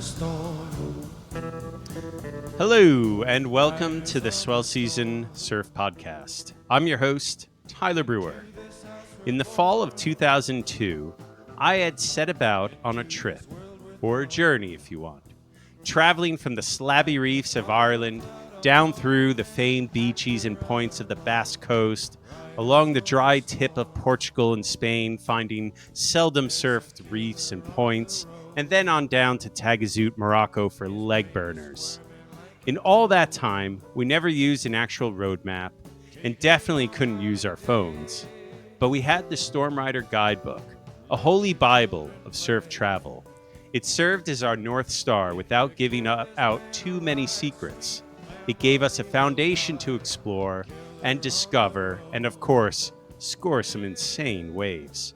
storm. Hello, and welcome to the Swell Season Surf Podcast. I'm your host, Tyler Brewer. In the fall of 2002, I had set about on a trip, or a journey if you want, traveling from the slabby reefs of Ireland down through the famed beaches and points of the Basque Coast, along the dry tip of Portugal and Spain, finding seldom surfed reefs and points, and then on down to Tagazout, Morocco for leg burners. In all that time, we never used an actual road map and definitely couldn't use our phones. But we had the Stormrider Guidebook, a holy Bible of surf travel. It served as our North Star without giving out too many secrets. It gave us a foundation to explore and discover, and of course, score some insane waves.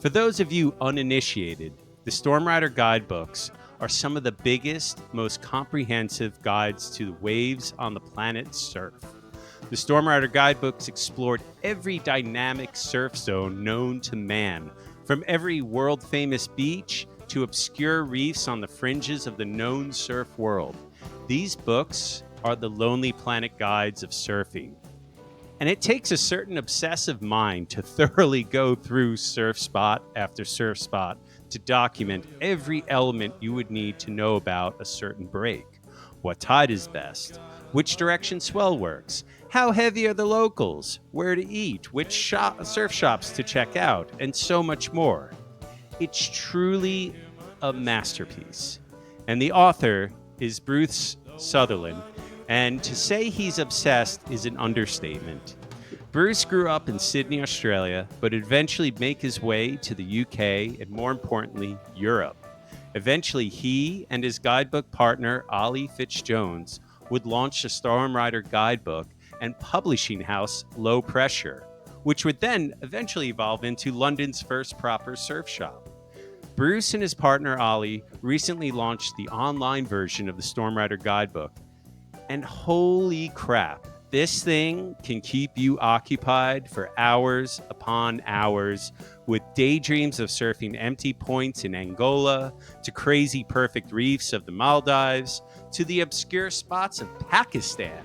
For those of you uninitiated, the Stormrider Guidebooks are some of the biggest, most comprehensive guides to the waves on the planet's surf. The Stormrider Guidebooks explored every dynamic surf zone known to man, from every world-famous beach to obscure reefs on the fringes of the known surf world. These books are the Lonely Planet guides of surfing. And it takes a certain obsessive mind to thoroughly go through surf spot after surf spot to document every element you would need to know about a certain break. What tide is best? Which direction swell works? How heavy are the locals? Where to eat? Which surf shops to check out? And so much more. It's truly a masterpiece. And the author is Bruce Sutherland. And to say he's obsessed is an understatement. Bruce grew up in Sydney, Australia, but eventually make his way to the UK and, more importantly, Europe. Eventually, he and his guidebook partner, Ollie Fitzjones, would launch the Stormrider Guidebook and publishing house Low Pressure, which would then eventually evolve into London's first proper surf shop. Bruce and his partner, Ollie, recently launched the online version of the Stormrider Guidebook. And holy crap, this thing can keep you occupied for hours upon hours with daydreams of surfing empty points in Angola, to crazy perfect reefs of the Maldives, to the obscure spots of Pakistan.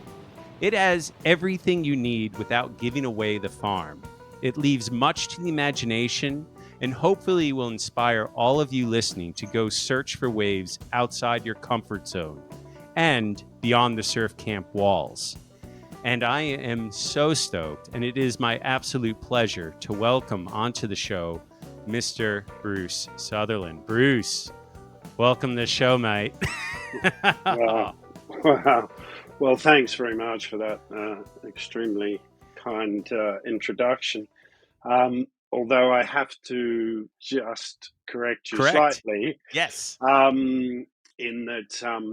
It has everything you need without giving away the farm. It leaves much to the imagination and hopefully will inspire all of you listening to go search for waves outside your comfort zone and beyond the surf camp walls. And I am so stoked, and it is my absolute pleasure to welcome onto the show Mr. Bruce Sutherland. Bruce, welcome to the show, mate. Wow. Well, thanks very much for that extremely kind introduction. Although I have to just correct you slightly. Yes. In that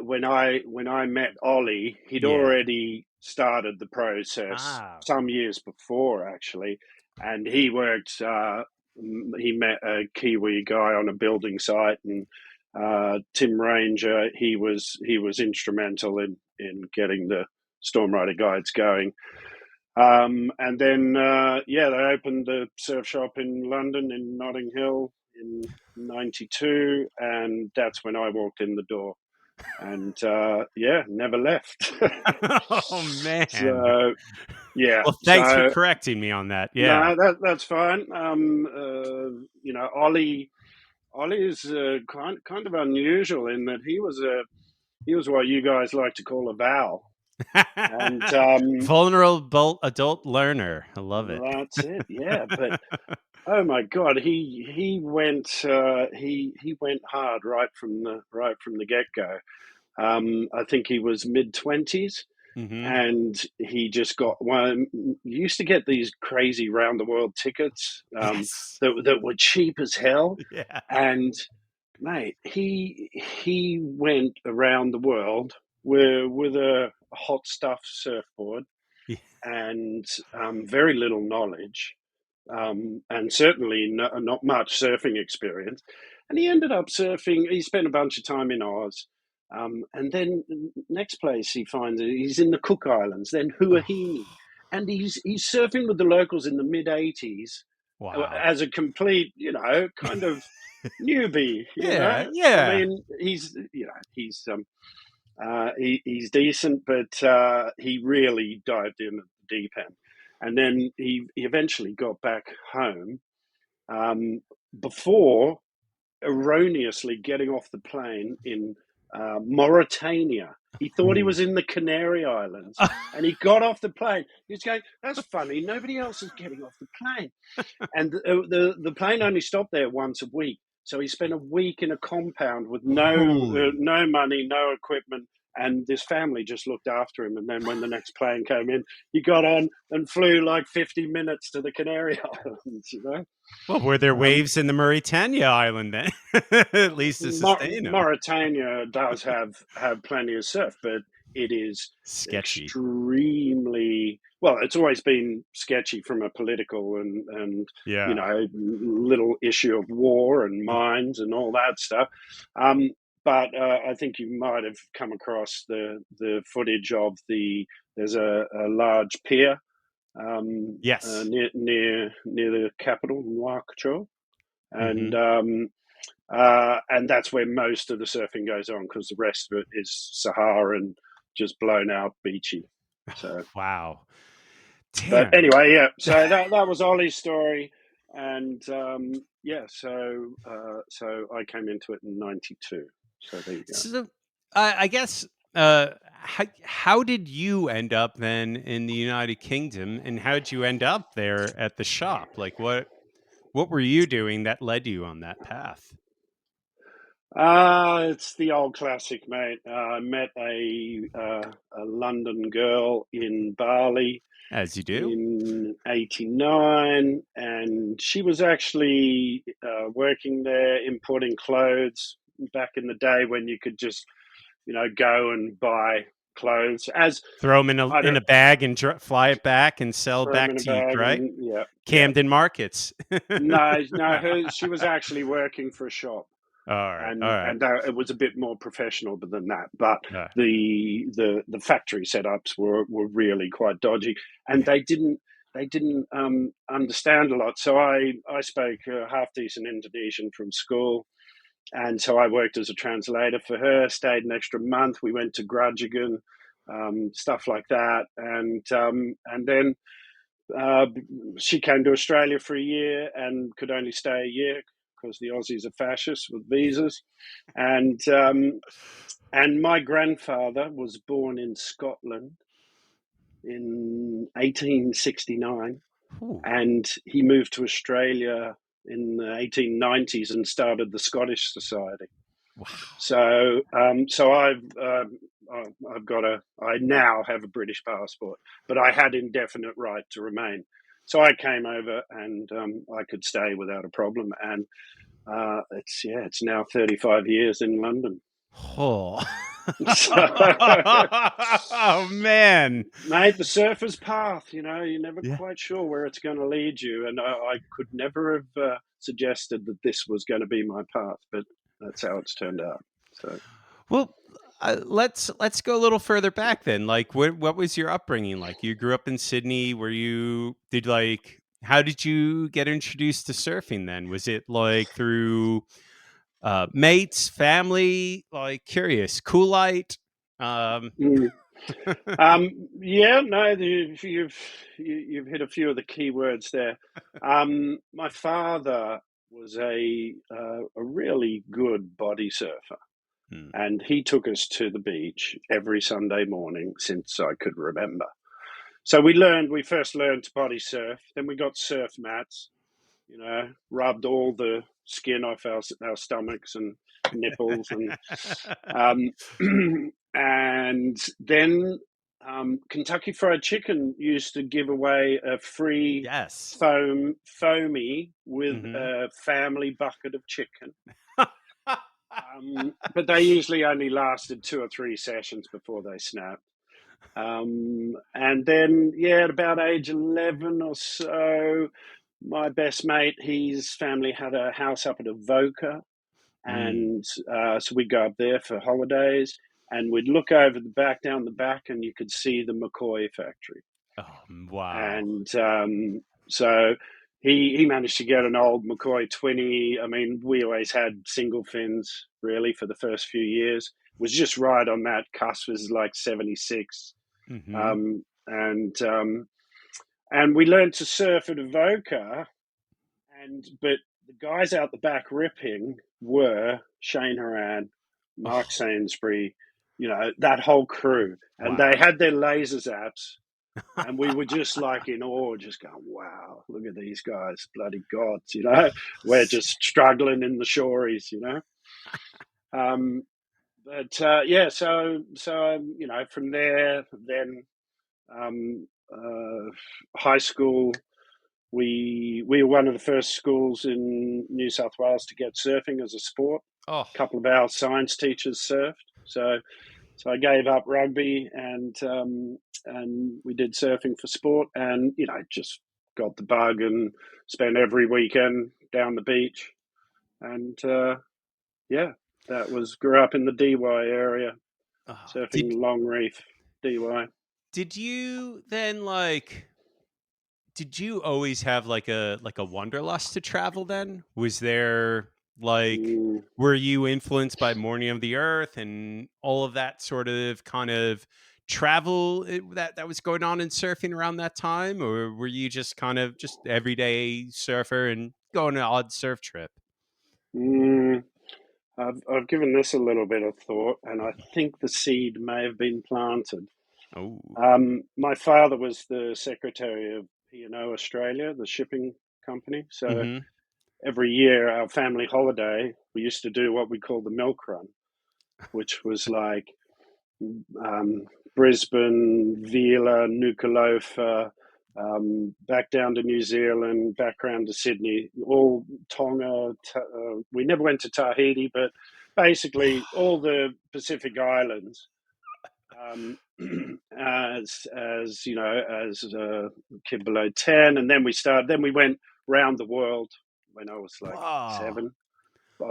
when I met Ollie, he'd already started the process some years before, actually, and he worked. He met a Kiwi guy on a building site, and Tim Ranger. He was instrumental in getting the Stormrider guides going. And then they opened the surf shop in London in Notting Hill in '92, and that's when I walked in the door. And never left. Oh man! So, yeah. Well, thanks for correcting me on that. Yeah, no, that's fine. Ollie is kind of unusual in that he was what you guys like to call a Val. And vulnerable adult learner. I love it. That's it. Yeah, but oh my God, he went hard right from the get go. I think he was mid-20s, and he just got one. You used to get these crazy round the world tickets that were cheap as hell, and mate, he went around the world with a hot stuff surfboard and very little knowledge, and certainly not much surfing experience. And he ended up surfing. He spent a bunch of time in Oz. And then next place he finds, he's in the Cook Islands, then Huahine. And he's surfing with the locals in the mid-'80s. Wow. As a complete, kind of newbie. Yeah, I yeah. mean, he's decent, but he really dived in at the deep end, and then he eventually got back home before erroneously getting off the plane in Mauritania. He thought he Ooh. was in the Canary Islands, and he got off the plane. He was going, "That's funny. Nobody else is getting off the plane." And the plane only stopped there once a week, so he spent a week in a compound with Holy. no money, no equipment, and this family just looked after him. And then when the next plane came in, he got on and flew like 50 minutes to the Canary Islands. Well, were there Um, waves in the Mauritania island then? At least to sustain them. Mauritania does have plenty of surf, but it is Sketchy. extremely well. It's always been sketchy from a political and Yeah. little issue of war and mines and all that stuff. But I think you might have come across the footage of there's a large pier Yes. near the capital, Nouakchott, Hmm. and that's where most of the surfing goes on because the rest of it is Sahara and just blown out beachy. So, Wow. but Damn. anyway, yeah. So that was Ollie's story, and so I came into it in '92. So there you go. So I guess how did you end up then in the United Kingdom, and how did you end up there at the shop? Like what were you doing that led you on that path? It's the old classic, mate. I met a London girl in Bali As you do. in '89, and she was actually working there importing clothes back in the day when you could just go and buy clothes as Throw them in a I don't bag and fly it back and sell throw them back in a to you, bag right? and yeah. Camden markets. No, she was actually working for a shop, All right. All and right. it was a bit more professional than that. But Uh, the factory setups were really quite dodgy, and yeah. they didn't understand a lot. So I spoke half decent Indonesian from school, and so I worked as a translator for her. Stayed an extra month. We went to Grudgigan, stuff like that, and then uh, she came to Australia for a year and could only stay a year because the Aussies are fascists with visas. And and my grandfather was born in Scotland in 1869, Ooh, and he moved to Australia in the 1890s and started the Scottish Society. wow. So I now have a British passport, but I had indefinite right to remain. So I came over and I could stay without a problem. And it's now 35 years in London. Oh. So, Oh man. mate, the surfer's path, you're never Yeah. quite sure where it's going to lead you. And I could never have suggested that this was going to be my path, but that's how it's turned out. So. Well, let's go a little further back then. Like, what was your upbringing like? You grew up in Sydney. Were you did like? How did you get introduced to surfing? Then was it like through mates, family? Like, curious, Coolite. Um, Mm. Yeah, no, you've hit a few of the key words there. My father was a really good body surfer, hmm, and he took us to the beach every Sunday morning since I could remember. So we first learned to body surf, then we got surf mats, rubbed all the skin off our stomachs and nipples, um, and then Kentucky Fried Chicken used to give away a free yes. foamy with Hmm. a family bucket of chicken. But they usually only lasted 2 or 3 sessions before they snapped. And then, yeah, at about age 11 or so, my best mate, his family had a house up at Avoca, Mm. and so we'd go up there for holidays, and we'd look over down the back, and you could see the McCoy factory. Oh, wow. And so, he managed to get an old McCoy 20. I mean, we always had single fins really for the first few years. It was just right on that cusp. It was like 76. Mm-hmm. And we learned to surf at Avoca, but the guys out the back ripping were Shane Horan, Mark Oh, Sainsbury, that whole crew, and they wow. had their laser zaps, and we were just like in awe, just going, "Wow, look at these guys, bloody gods!" We're just struggling in the shories. Um, but from there, then high school. We were one of the first schools in New South Wales to get surfing as a sport. Oh, A couple of our science teachers surfed, so I gave up rugby and we did surfing for sport, and just got the bug and spent every weekend down the beach, and yeah, grew up in the DY area, oh. surfing Long Reef, DY. Did you then did you always have like a wanderlust to travel then? Was there like Mm, were you influenced by Morning of the Earth and all of that sort of kind of travel that was going on in surfing around that time, or were you just kind of just everyday surfer and go on an odd surf trip? mm. I've given this a little bit of thought, and I think the seed may have been planted. Oh. My father was the secretary of P&O Australia, the shipping company. So Mm-hmm. every year, our family holiday, we used to do what we called the milk run, which was like um, Brisbane, Vila, Nuku'alofa, back down to New Zealand, back around to Sydney, all Tonga. We never went to Tahiti, but basically all the Pacific Islands. Um, as a kid below 10, and then we went round the world when I was like Wow. 7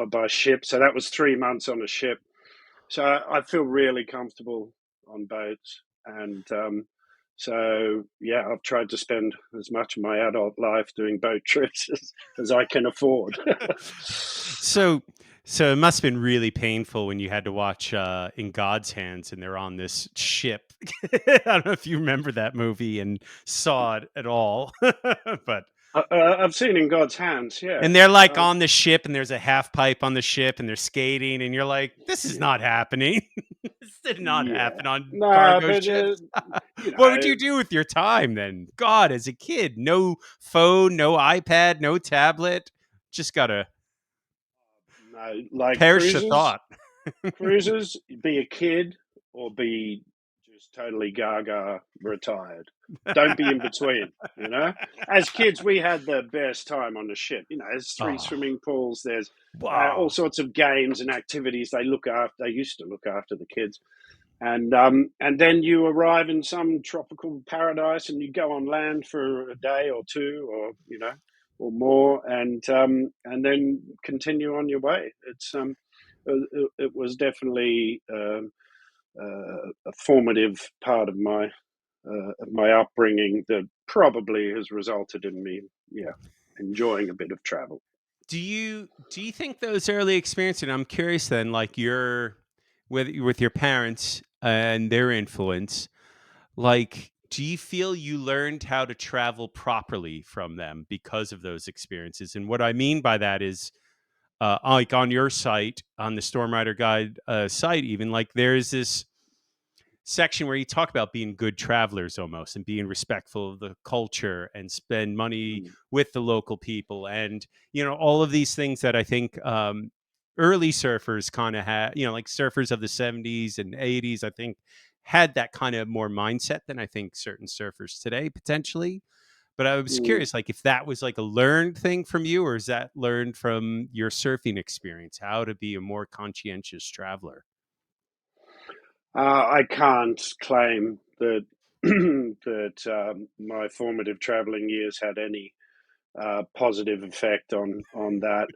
by ship. So that was 3 months on a ship. So I feel really comfortable on boats, and so yeah, I've tried to spend as much of my adult life doing boat trips as I can afford. So, so it must have been really painful when you had to watch In God's Hands and they're on this ship. I don't know if you remember that movie and saw it at all, but I've seen In God's Hands, yeah. and they're like on the ship and there's a half pipe on the ship and they're skating and you're like, this is Yeah, not happening. This did not yeah. happen on No, cargo but ships. you What would know, you do with your time then? God, as a kid, no phone, no iPad, no tablet. Just gotta no, like perish the thought. cruises, be a kid or be just totally gaga retired. Don't be in between. As kids, we had the best time on the ship. There's 3 Oh, swimming pools. There's all wow. sorts of games and activities. They used to look after the kids. And then you arrive in some tropical paradise, and you go on land for a day or two, or more, and then continue on your way. It was definitely a formative part of my upbringing that probably has resulted in me, yeah, enjoying a bit of travel. Do you think those early experiences, and I'm curious then, like your with your parents and their influence, like do you feel you learned how to travel properly from them because of those experiences? And what I mean by that is like on your site, on the Stormrider Guide site, even like there's this section where you talk about being good travelers almost and being respectful of the culture and spend money Mm, with the local people and all of these things that I think early surfers kind of had, like surfers of the 70s and 80s, I think had that kind of more mindset than I think certain surfers today potentially. But I was mm. curious, like if that was like a learned thing from you, or is that learned from your surfing experience, how to be a more conscientious traveler? I can't claim that that my formative traveling years had any positive effect on that.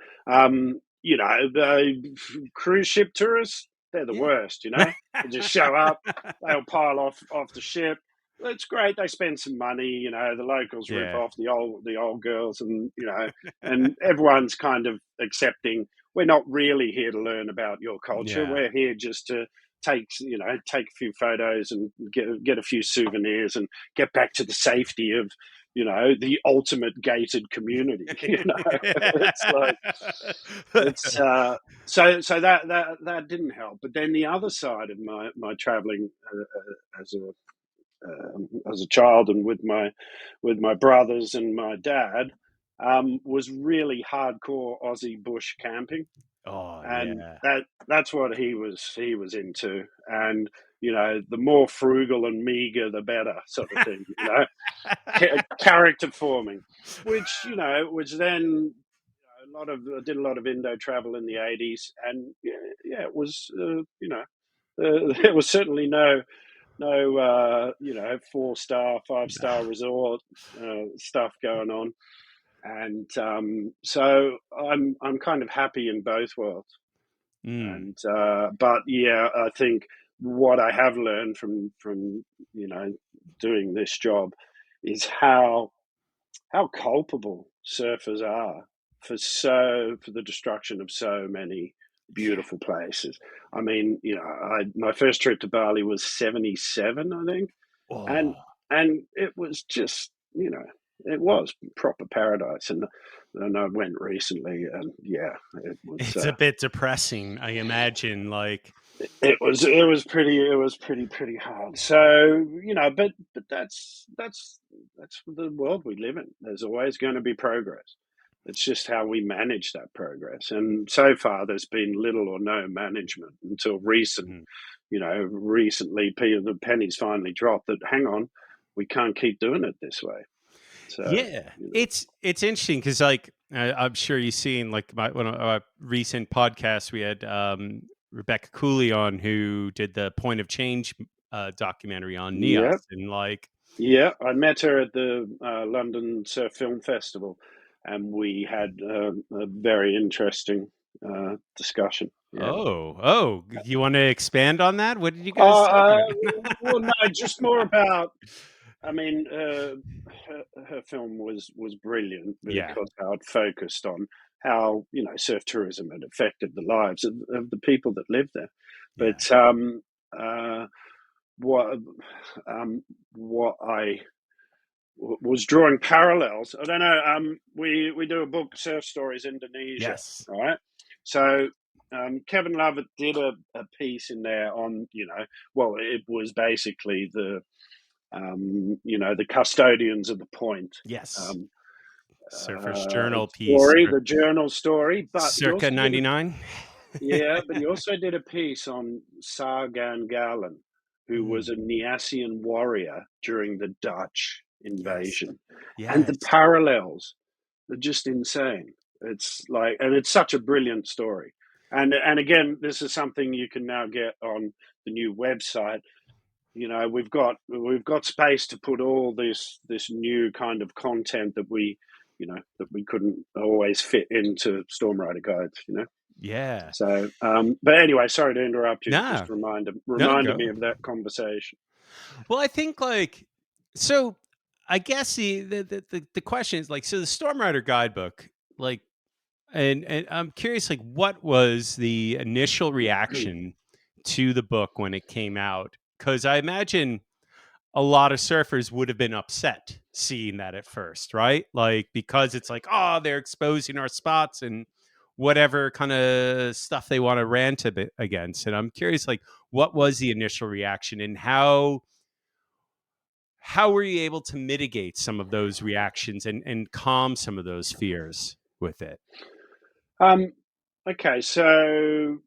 Cruise ship tourists, they're the Yeah. worst. They just show up, they'll pile off the ship. it's great. They spend some money, you know. The locals rip Yeah. off the old girls, and you know, and everyone's kind of accepting. We're not really here to learn about your culture. Yeah. We're here just to take a few photos and get a few souvenirs and get back to the safety of the ultimate gated community. It's like it's so that didn't help. But then the other side of my traveling as a child and with my brothers and my dad was really hardcore Aussie bush camping, Oh, and yeah. that's what he was into. And the more frugal and meager the better, sort of thing. Character forming, which then I did a lot of Indo travel in the 80s, and it was there was certainly no 4-star, 5-star resort stuff going on. And so I'm kind of happy in both worlds. Mm. And but yeah, I think what I have learned from doing this job is how culpable surfers are for the destruction of so many beautiful places. I mean, my first trip to Bali was 77, I think, and Oh, it was just, it was proper paradise. And I went recently, and yeah, it was. it's a bit depressing, I imagine. Like, It was pretty hard. So but that's the world we live in. There's always going to be progress. It's just how we manage that progress. And so far, there's been little or no management until mm, recently, the pennies finally dropped. That hang on, we can't keep doing it this way. So yeah, it's interesting because, like, I'm sure you've seen, like, one of our recent podcasts. We had Rebecca Cooley on, who did the Point of Change documentary on yeah, Neos, and like, yeah. I met her at the London Surf Film Festival, and we had a very interesting discussion. Yeah. you want to expand on that? What did you Uh, guys talk uh, about? well, no, just more about. I mean, her film was brilliant Yeah, because how it focused on how surf tourism had affected the lives of the people that live there. yeah, But uh, what what I was drawing parallels. I don't know. We do a book, Surf Stories Indonesia, yes, all right? So Kevin Lovett did a piece in there on well, it was basically the custodians of the point. yes. Um, Surfer's Journal piece, Story, the journal story, but he circa also did '99. but he also did a piece on Sagan Galen, who was a Niassian warrior during the Dutch Yes. invasion, and the Yes. parallels are just insane. It's like, and it's such a brilliant story. And again, this is something you can now get on the new website. We've got space to put all this new kind of content that we couldn't always fit into Stormrider guides. Yeah. So, but anyway, sorry to interrupt you. No. Just reminded No, reminded me go. of that conversation. Well, I think, like, so I guess the question is, like, so the Stormrider Guidebook, like, and I'm curious, like, what was the initial reaction to the book when it came out? Because I imagine a lot of surfers would have been upset seeing that at first, right? Like, because it's like, oh, they're exposing our spots and whatever kind of stuff they want to rant a bit against. And I'm curious, like, what was the initial reaction, and how were you able to mitigate some of those reactions and calm some of those fears with it? Um, okay, so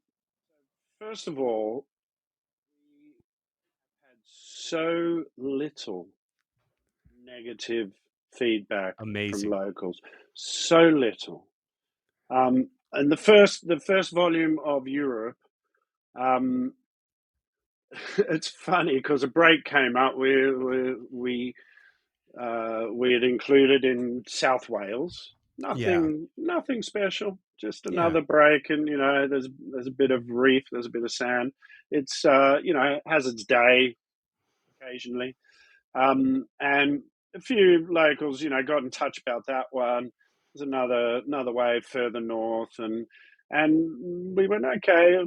first of all, we had so little negative feedback from Amazing. locals, so little. And the first volume of Europe, um, it's funny because a break came up. We had included in South Wales. Yeah. Nothing special. Just Yeah. another break, and there's a bit of reef, there's a bit of sand. It's has its day occasionally. And a few locals, got in touch about that one. There's another wave further north, and we went, okay,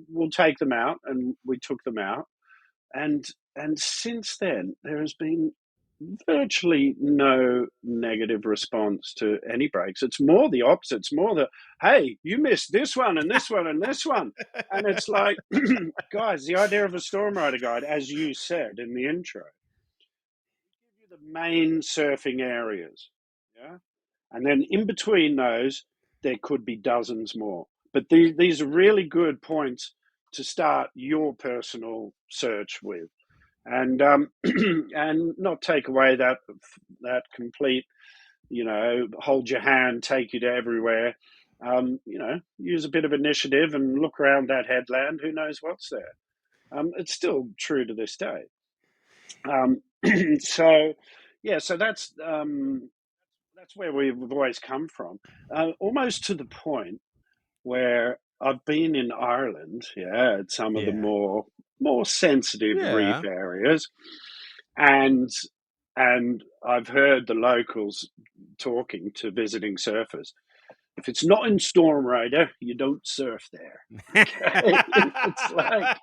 we'll take them out, and we took them out, and since then there has been virtually no negative response to any breaks. It's more the opposite. It's more the, hey, you missed this one and this one and this one. And it's like, guys, the idea of a Stormrider guide, as you said in the intro, give you the main surfing areas. Yeah. And then in between those, there could be dozens more. But these are really good points to start your personal search with. And and not take away that complete, hold your hand, take you to everywhere. Use a bit of initiative and look around that headland. Who knows what's there? It's still true to this day. So that's where we've always come from, almost to the point where I've been in Ireland, at some of the more sensitive reef areas, and I've heard the locals talking to visiting surfers. If it's not in Stormrider, you don't surf there. Okay? It's like,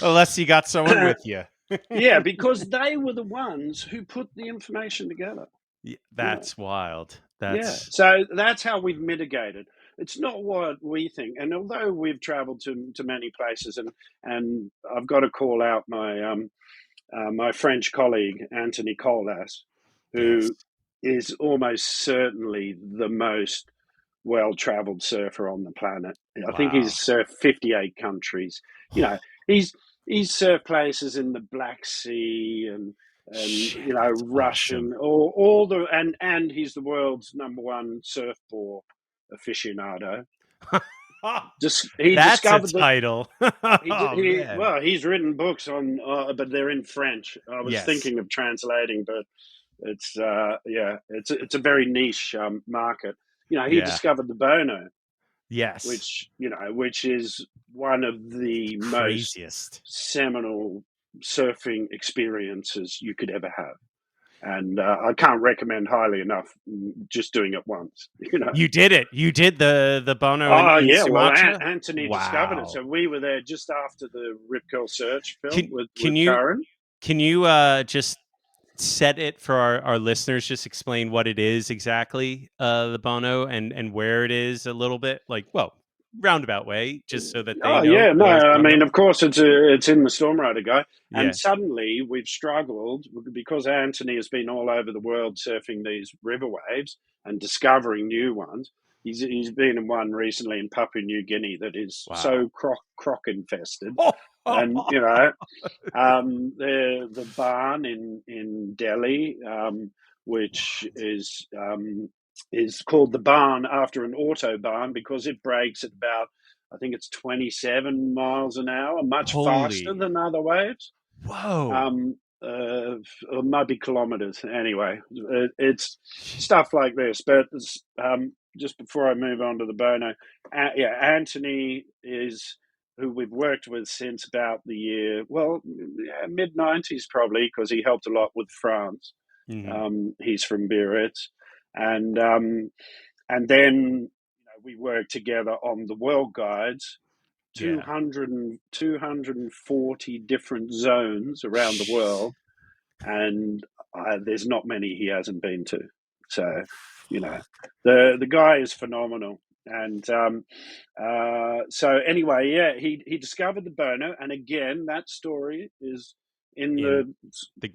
unless you got someone with you. Yeah, because they were the ones who put the information together. That's wild. So that's how we've mitigated. It's not what we think. And although we've traveled to many places, and I've got to call out my my French colleague, Anthony Colas, who is almost certainly the most well-traveled surfer on the planet. I think he's surfed 58 countries. He's surfed places in the Black Sea and Russian, awesome. all the and he's the world's #1 surfboard aficionado. That's discovered a title. He's written books on, but they're in French. I was thinking of translating, but it's it's a very niche market. He discovered the Bono, which is one of the craziest, most seminal surfing experiences you could ever have. And I can't recommend highly enough just doing it once. You did it. You did the Bono. Oh, in Sumatra? Well, Anthony discovered it. So we were there just after the Rip Curl Search film with Karen. Can you just set it for our listeners? Just explain what it is exactly, the Bono, and where it is a little bit, roundabout way, just so that they know. Of course it's in the Stormrider Guide, and suddenly we've struggled because Anthony has been all over the world surfing these river waves and discovering new ones. He's been in one recently in Papua New Guinea that is so croc infested, and the barn in Delhi, which is called the barn after an autobahn because it breaks at about, I think it's 27 miles an hour, much faster than other waves. Whoa. It might be kilometers. Anyway, it's stuff like this. But just before I move on to the Bono, Anthony is who we've worked with since about the year, mid-90s probably, because he helped a lot with France. Mm-hmm. He's from Biarritz. And then we worked together on the world guides, 240 different zones around the world, and there's not many he hasn't been to. So, the guy is phenomenal. And so anyway, he discovered the Bono, and again, that story is in the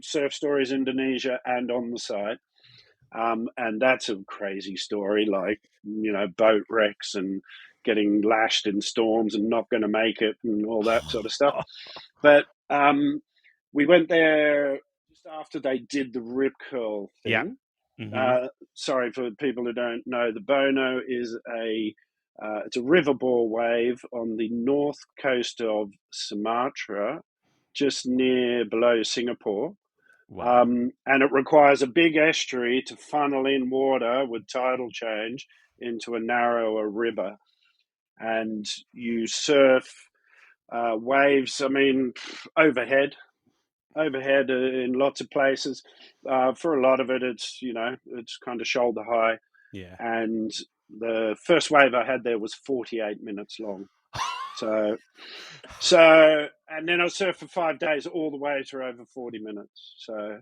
Surf Stories Indonesia and on the site. And that's a crazy story, boat wrecks and getting lashed in storms and not going to make it and all that sort of stuff. But we went there just after they did the Rip Curl thing. Yeah. Mm-hmm. Sorry for people who don't know, the Bono is it's a riverbore wave on the north coast of Sumatra, just below Singapore. Wow. And it requires a big estuary to funnel in water with tidal change into a narrower river. And you surf waves, overhead, overhead in lots of places. For a lot of it, it's kind of shoulder high. Yeah. And the first wave I had there was 48 minutes long. So, and then I surfed for 5 days all the way to over 40 minutes. So,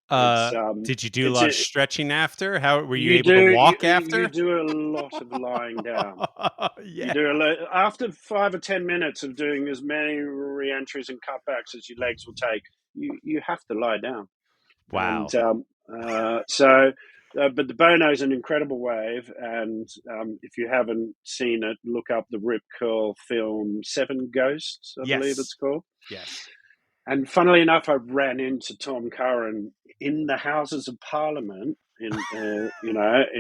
it's Did you do a it's lot of a, stretching after? How were you you able to do walk you after? do a lot of lying down. You Yeah. do after 5 or 10 minutes of doing as many re-entries and cutbacks as your legs will take. You have to lie down, and Wow. but the Bono is an incredible wave, and if you haven't seen it, look up the Rip Curl film Seven Ghosts, I believe it's Yes. called. Yes. And funnily enough, I ran into Tom Curran in the Houses of Parliament in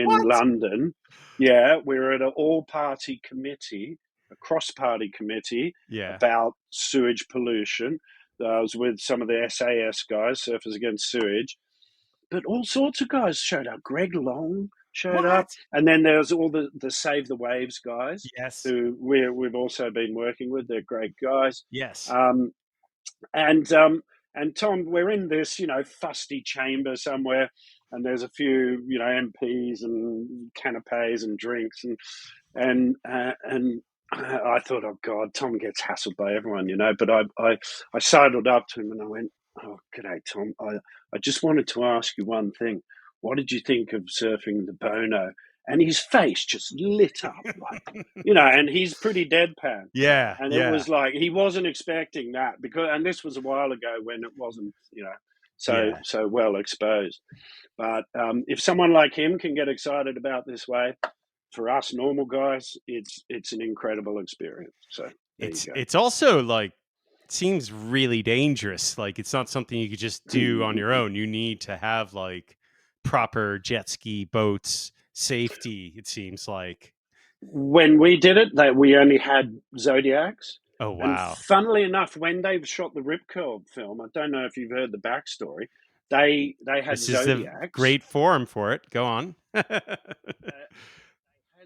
What? London. Yeah, we were at an all-party committee, a cross-party committee Yeah. about sewage pollution. I was with some of the SAS guys, Surfers Against Sewage, but all sorts of guys showed up. Greg Long showed up, What? and then there's all the Save the Waves guys Yes. who we've also been working with. They're great guys. Yes. Um, and Tom, we're in this, fusty chamber somewhere, and there's a few, MPs and canapes and drinks, and I thought, oh God, Tom gets hassled by everyone, But I sidled up to him and I went, oh, g'day, Tom. I just wanted to ask you one thing. What did you think of surfing the Bono? And his face just lit up, and he's pretty deadpan. Yeah. And it Yeah. was like he wasn't expecting that and this was a while ago when it wasn't, Yeah. so well exposed. But if someone like him can get excited about this way, for us normal guys, it's an incredible experience. So there you It's also like seems really dangerous. Like it's not something you could just do on your go. own. You need to have like proper jet ski boats, safety, it seems like. When we did it, that we only had Zodiacs. Oh And wow. funnily enough, when they shot the Rip Curl film, I don't know if you've heard the backstory. They had This is the Zodiacs. great forum for it. Go on. Had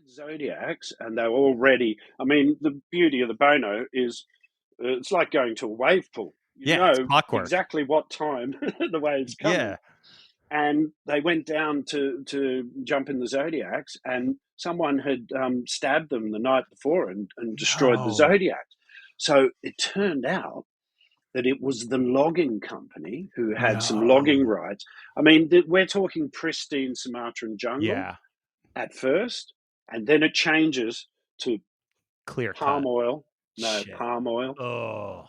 Zodiacs, and they were already. I mean, the beauty of the Bono is it's like going to a wave pool. You Yeah, it's know clockwork. exactly what time the wave's coming. Yeah. And they went down to jump in the Zodiacs, and someone had stabbed them the night before and destroyed the No. Zodiacs. So it turned out that it was the logging company who had some logging No. rights. I mean, we're talking pristine Sumatran jungle Yeah. at first, and then it changes to Clear palm cut. oil. No, Shit. palm oil. Oh.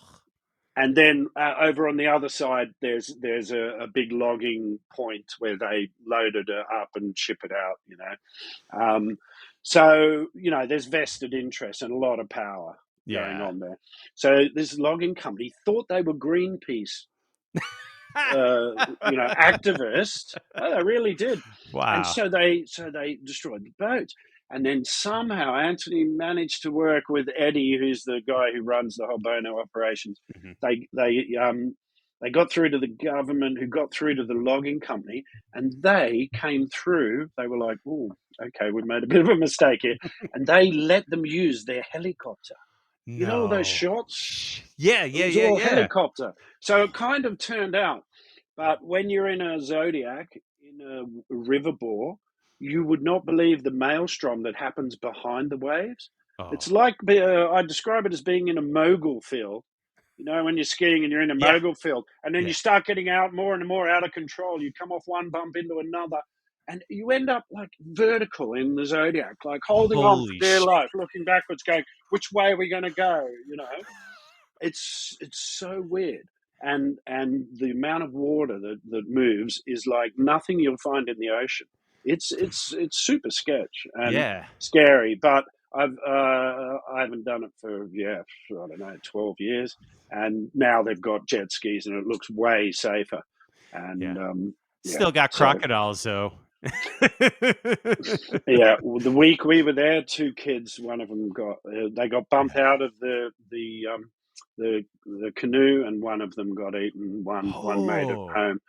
And then over on the other side, there's a big logging point where they load it up and ship it out. So there's vested interest and a lot of power going Yeah. on there. So this logging company thought they were Greenpeace, activists. Oh, they really did. And Wow. so they destroyed the boat. And then somehow Anthony managed to work with Eddie, who's the guy who runs the whole Bono operations. Mhm. They got through to the government, who got through to the logging company, and they came through. They were like, "Oh, okay, we made a bit of a mistake here," and they let them use their helicopter. You know all those No. shots? Yeah, It yeah, was yeah, all yeah. helicopter. So it kind of turned out. But when you're in a Zodiac, in a river bore, you would not believe the maelstrom that happens behind the waves. It's Oh. like, I describe it as being in a mogul field. When you're skiing and you're in a Yeah. mogul field, and then you Yeah. start getting out more and more out of control. You come off one bump into another, and you end up like vertical in the Zodiac, like holding on for Holy dear shit. life, looking backwards, going, which way are we going to go? It's so weird. And the amount of water that moves is like nothing you'll find in the ocean. It's super sketch and Yeah. scary, but I haven't done it for I don't know 12 years, and now they've got jet skis and it looks way safer. And Yeah. Still got so crocodiles though. yeah, the week we were there, two kids, one of them got bumped out of the canoe, and one of them got eaten. One made it Oh. home.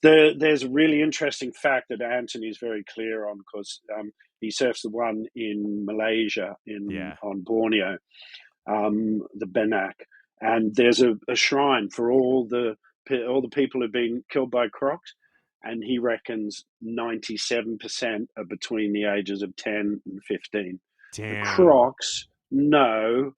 There's a really interesting fact that Anthony's very clear on, because he surfs the one in Malaysia Yeah. on Borneo, the Benak, and there's a shrine for all the all the people who've been killed by crocs, and he reckons 97% are between the ages of 10 and 15. The Damn. crocs, no,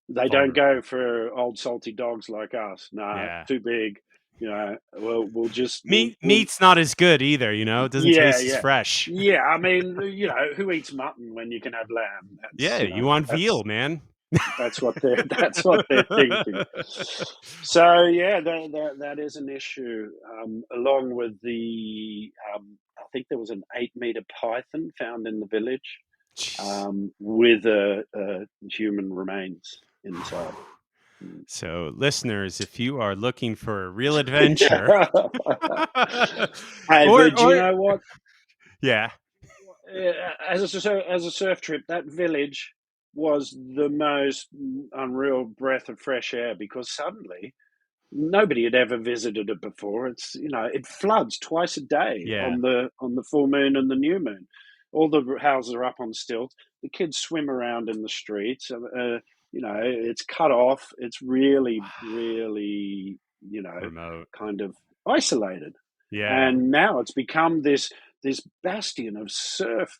they don't Vulnerable. go for old salty dogs like us. No, Yeah. too big. We'll just Meat's not as good either, it doesn't taste as fresh. yeah. I mean, who eats mutton when you can have lamb? Yeah, you want veal, man. That's what they're thinking. So yeah, that is an issue. Along with I think there was an 8-meter python found in the village, with a human remains inside. So, listeners, if you are looking for a real adventure, Hey, but you know what? Yeah. As a surf trip, that village was the most unreal breath of fresh air, because suddenly nobody had ever visited it before. It floods twice a day Yeah. on the full moon and the new moon. All the houses are up on stilts. The kids swim around in the streets. It's cut off. It's really, really, Remote. kind of isolated. Yeah. And now it's become this bastion of surf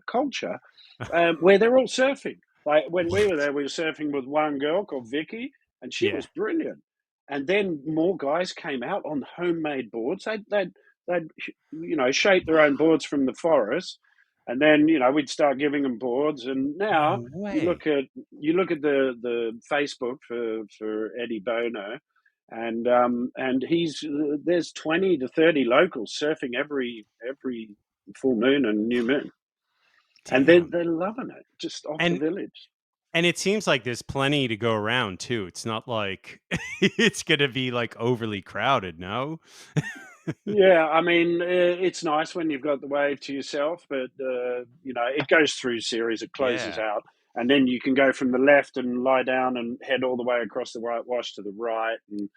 culture, where they're all surfing. Like when we were there, we were surfing with one girl called Vicky, and she was brilliant. And then more guys came out on homemade boards. They'd shape their own boards from the forest, and then we'd start giving them boards. And now you look at the Facebook for Eddie Bono, and there's 20 to 30 locals surfing every full moon and new moon. Damn. And they're loving it, just off the village. And it seems like there's plenty to go around too. It's not like it's going to be like overly crowded, no? Yeah, I mean, it's nice when you've got the wave to yourself, but it goes through a series, it closes out, and then you can go from the left and lie down and head all the way across the whitewash to the right, and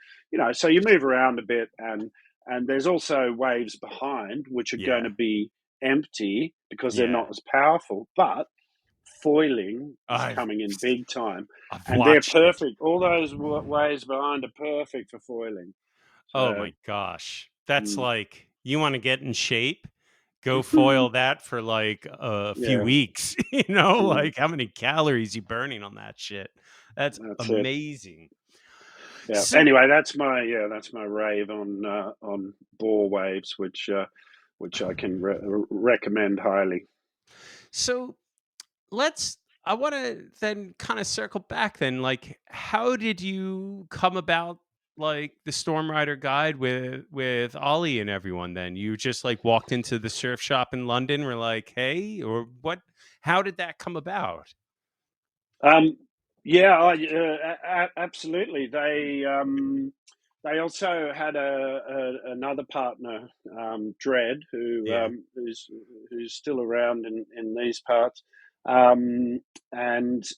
so you move around a bit, and there's also waves behind which are going to be empty because they're not as powerful, but foiling is coming in big time, and they're perfect. All those waves behind are perfect for foiling. Oh my gosh. That's like, you want to get in shape, go foil that for like a few weeks, like how many calories you burning on that shit. That's amazing. Yeah. So, anyway, that's my rave on bore waves, which I can recommend highly. So I want to then kind of circle back then, like, how did you come about like the Stormrider Guide with Ollie and everyone? Then you just like walked into the surf shop in London, were like, hey, or what? How did that come about? Yeah, absolutely. They also had another partner, Dredd, who's still around in these parts, and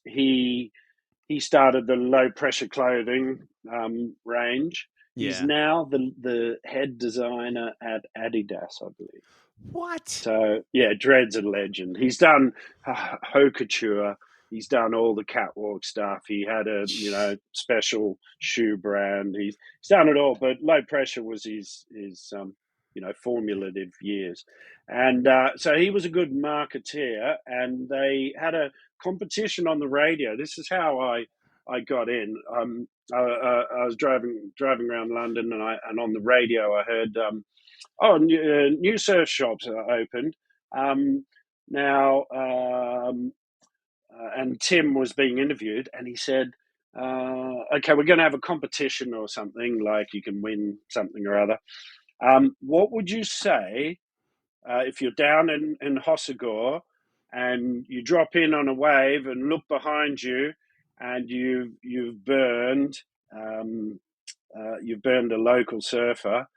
he started the low pressure clothing range. He's now the head designer at Adidas, I believe. What? So yeah, Dredd's a legend. He's done haute couture. He's done all the catwalk stuff. He had a special shoe brand. He's done it all. But low pressure was his formulative years, and so he was a good marketeer. And they had a competition on the radio. This is how I got in. I was driving around London, and on the radio I heard, new surf shops are opened now. And Tim was being interviewed, and he said, okay, we're going to have a competition or something, like you can win something or other. What would you say if you're down in Hossegor and you drop in on a wave and look behind you, and you've burned a local surfer,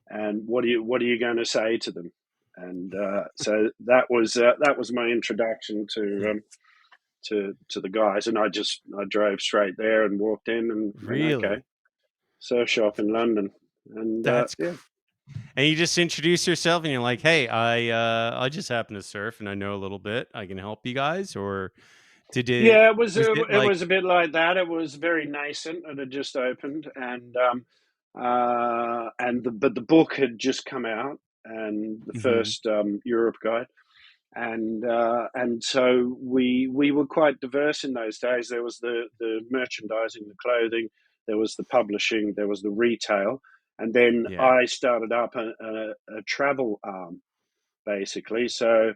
and what are you going to say to them? And so that was my introduction to the guys, and I drove straight there and walked in and okay, surf shop in London, and that's and you just introduce yourself and you're like, hey, I just happen to surf and I know a little bit, I can help you guys. Or did it? Yeah, it was a bit like that. It was very nascent. It had just opened, and but the book had just come out, and the Hmm. first Europe guide, and so we were quite diverse in those days. There was the merchandising, the clothing, there was the publishing, there was the retail, and then Yeah. I started up a travel arm, basically. So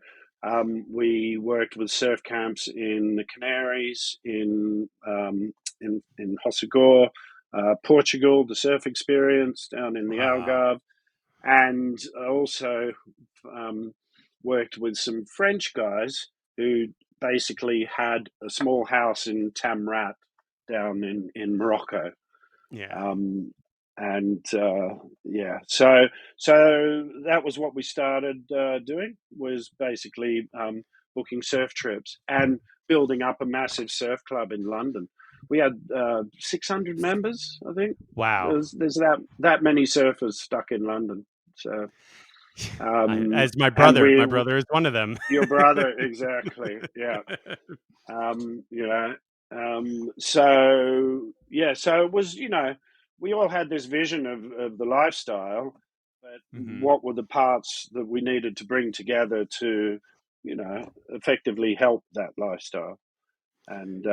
we worked with surf camps in the Canaries, in Hossegor, Portugal, the surf experience down in the Wow. Algarve, and also um, worked with some French guys who basically had a small house in Tamrat down in Morocco. Yeah. Um, and yeah, so that was what we started doing, was basically booking surf trips and building up a massive surf club in London. We had 600 members, I think. Wow. There's that many surfers stuck in London. So As my and my brother is one of them. your brother, exactly, yeah. You know, so yeah, so it was, we all had this vision of the lifestyle, but Hmm. what were the parts that we needed to bring together to, effectively help that lifestyle? And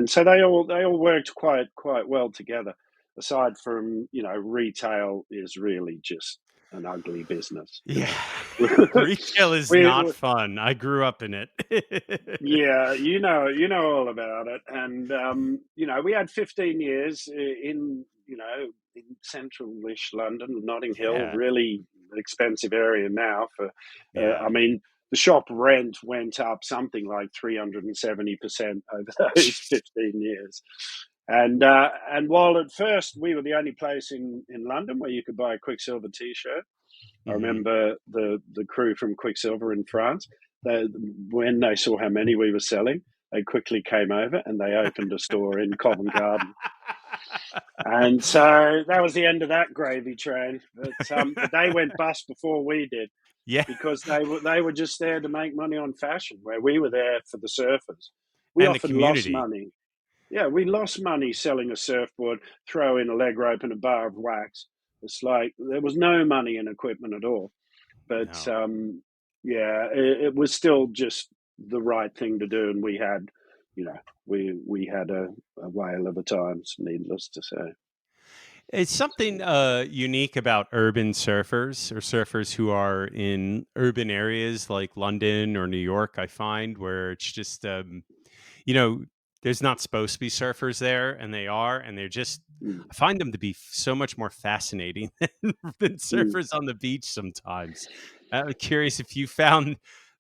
so they all worked quite well together. Aside from, retail is really just an ugly business. Yeah. Retail is not we fun. I grew up in it. Yeah, you know all about it, and we had 15 years in central-ish London, Notting Hill, Yeah. really expensive area now. Yeah. I mean, the shop rent went up something like 370% over those 15 years, and while at first we were the only place in London where you could buy a Quicksilver T-shirt. I Hmm. remember the crew from Quicksilver in France. They, when they saw how many we were selling, they quickly came over and they opened a store in Covent Garden. And so that was the end of that gravy train. But they went bust before we did, Yeah. because they were just there to make money on fashion, where we were there for the surfers. We And the often lost community. money. Yeah, we lost money selling a surfboard, throw in a leg rope and a bar of wax. It's like there was no money in equipment at all. But No. yeah, it was still just the right thing to do, and we had, we had a whale of a time, needless to say. It's something unique about urban surfers or surfers who are in urban areas like London or New York, I find, where it's just, you know, there's not supposed to be surfers there, and they are, and they're just, Mm, I find them to be so much more fascinating than mm. surfers on the beach sometimes. I'm curious if you found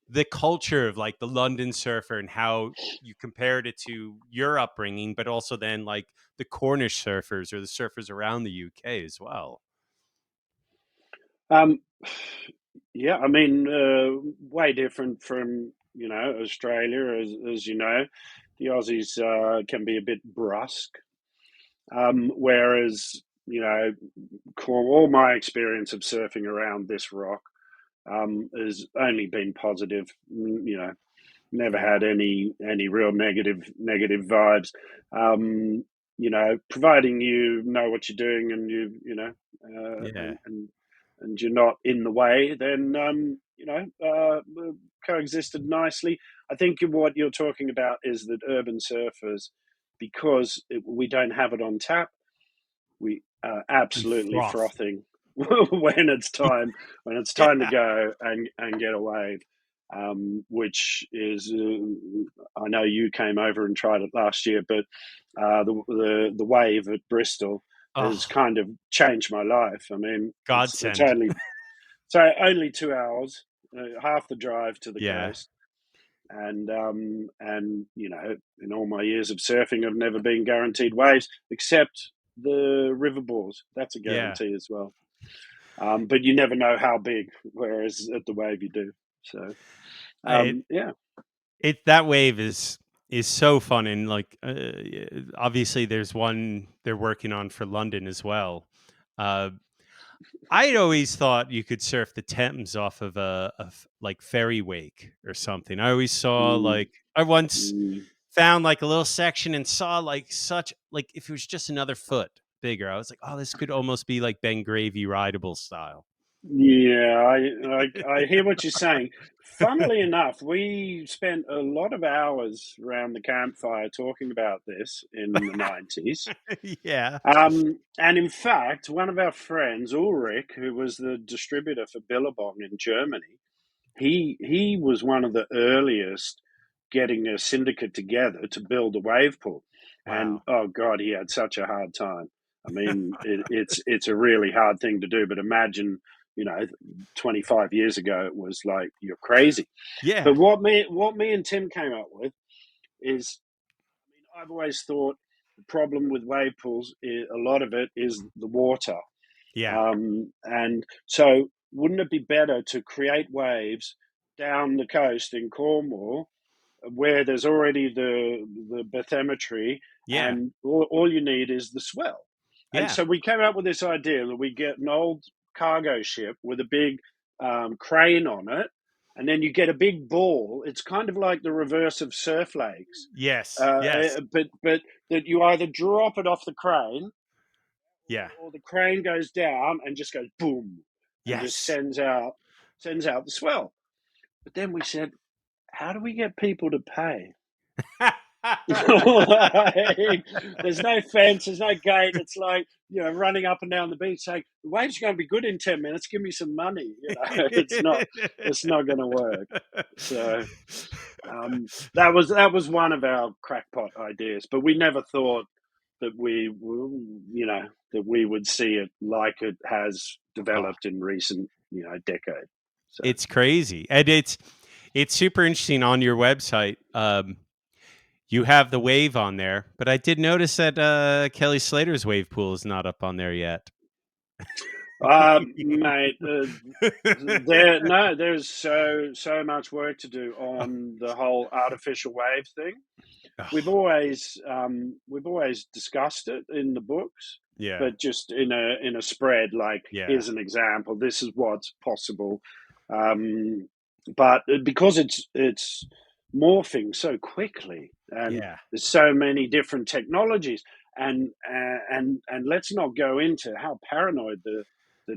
the culture of like the London surfer and how you compared it to your upbringing, but also then like the Cornish surfers or the surfers around the UK as well. Um, yeah, I mean, way different from Australia, as you know. The Aussies can be a bit brusque, whereas all my experience of surfing around this rock has only been positive. Never Yeah. had any real negative vibes. Providing you know what you're doing, and Yeah. and you're not in the way, then coexisted nicely. I think what you're talking about is that urban surfers, because we don't have it on tap, we are We absolutely froth. frothing when it's time to Yeah. go and get a wave. Which is, I know you came over and tried it last year, but the wave at Bristol has Oh, kind of changed my life. I mean, it's godsend. only 2 hours, half the drive to the Yeah. coast, and in all my years of surfing, I've never been guaranteed waves except the river balls. That's a Yeah. guarantee as well. But you never know how big, whereas at the wave you do. So I yeah. it that wave is so fun, and like obviously there's one they're working on for London as well. Uh I'd always thought you could surf the Thames off of like ferry wake or something. I always saw Mm, like I once mm, found like a little section and saw like such like if it was just another foot bigger. I was like, oh, this could almost be like Ben Gravy rideable style. Yeah, I hear what you're saying. Funnily enough, we spent a lot of hours around the campfire talking about this in the 90s. Yeah. And in fact, one of our friends, Ulrich, who was the distributor for Billabong in Germany, he was one of the earliest getting a syndicate together to build a wave pool. And Wow. oh God, he had such a hard time. I mean, it's a really hard thing to do. But imagine, 25 years ago, it was like you're crazy. Yeah. But what me and Tim came up with is, I mean, I've always thought the problem with wave pools is a lot of it is the water. Yeah. And so, wouldn't it be better to create waves down the coast in Cornwall, where there's already the bathymetry, Yeah. and all you need is the swell? And Yeah. so we came up with this idea that we get an old cargo ship with a big crane on it, and then you get a big ball. It's kind of like the reverse of surf lakes, Yes. Yes. but that you either drop it off the crane, Yeah. or the crane goes down and just goes boom and just Yes. sends out the swell. But then we said, how do we get people to pay? Like, there's no fence, there's no gate. It's like, running up and down the beach saying the waves are going to be good in 10 minutes. Give me some money. It's not going to work. So that was one of our crackpot ideas, but we never thought that that we would see it like it has Oh, developed in recent decade. So it's crazy. And it's super interesting on your website. You have the wave on there, but I did notice that Kelly Slater's wave pool is not up on there yet. mate, there's so much work to do on the whole artificial wave thing. We've Oh, always discussed it in the books, yeah. but just in a spread. Like, Yeah. here's an example. This is what's possible. Um, but because it's morphing so quickly, and Yeah. there's so many different technologies, and let's not go into how paranoid the